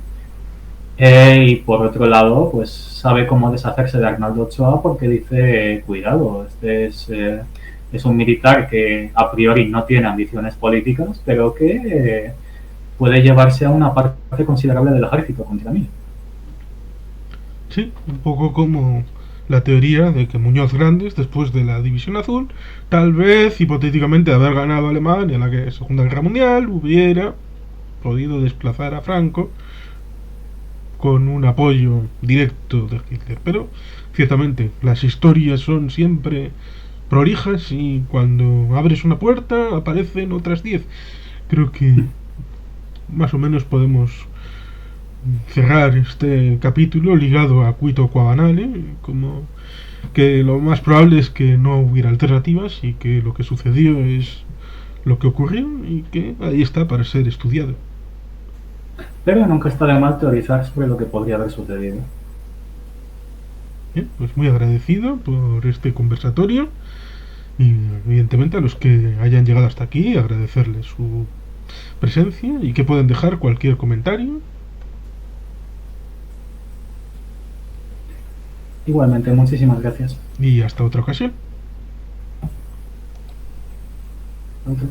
Y por otro lado, pues sabe cómo deshacerse de Arnaldo Ochoa porque dice, cuidado, este es un militar que a priori no tiene ambiciones políticas, pero que puede llevarse a una parte considerable del ejército contra mí. Sí, un poco como la teoría de que Muñoz Grandes, después de la División Azul, tal vez, hipotéticamente, haber ganado Alemania en la Segunda Guerra Mundial, hubiera podido desplazar a Franco con un apoyo directo de Hitler. Pero, ciertamente, las historias son siempre prolijas y cuando abres una puerta aparecen otras 10. Creo que más o menos podemos cerrar este capítulo ligado a Cuito Cuabanale, como que lo más probable es que no hubiera alternativas y que lo que sucedió es lo que ocurrió y que ahí está para ser estudiado. Pero nunca está de mal teorizar sobre lo que podría haber sucedido. Bien, pues muy agradecido por este conversatorio y evidentemente a los que hayan llegado hasta aquí agradecerles su presencia y que pueden dejar cualquier comentario. Igualmente, muchísimas gracias. Y hasta otra ocasión. Okay.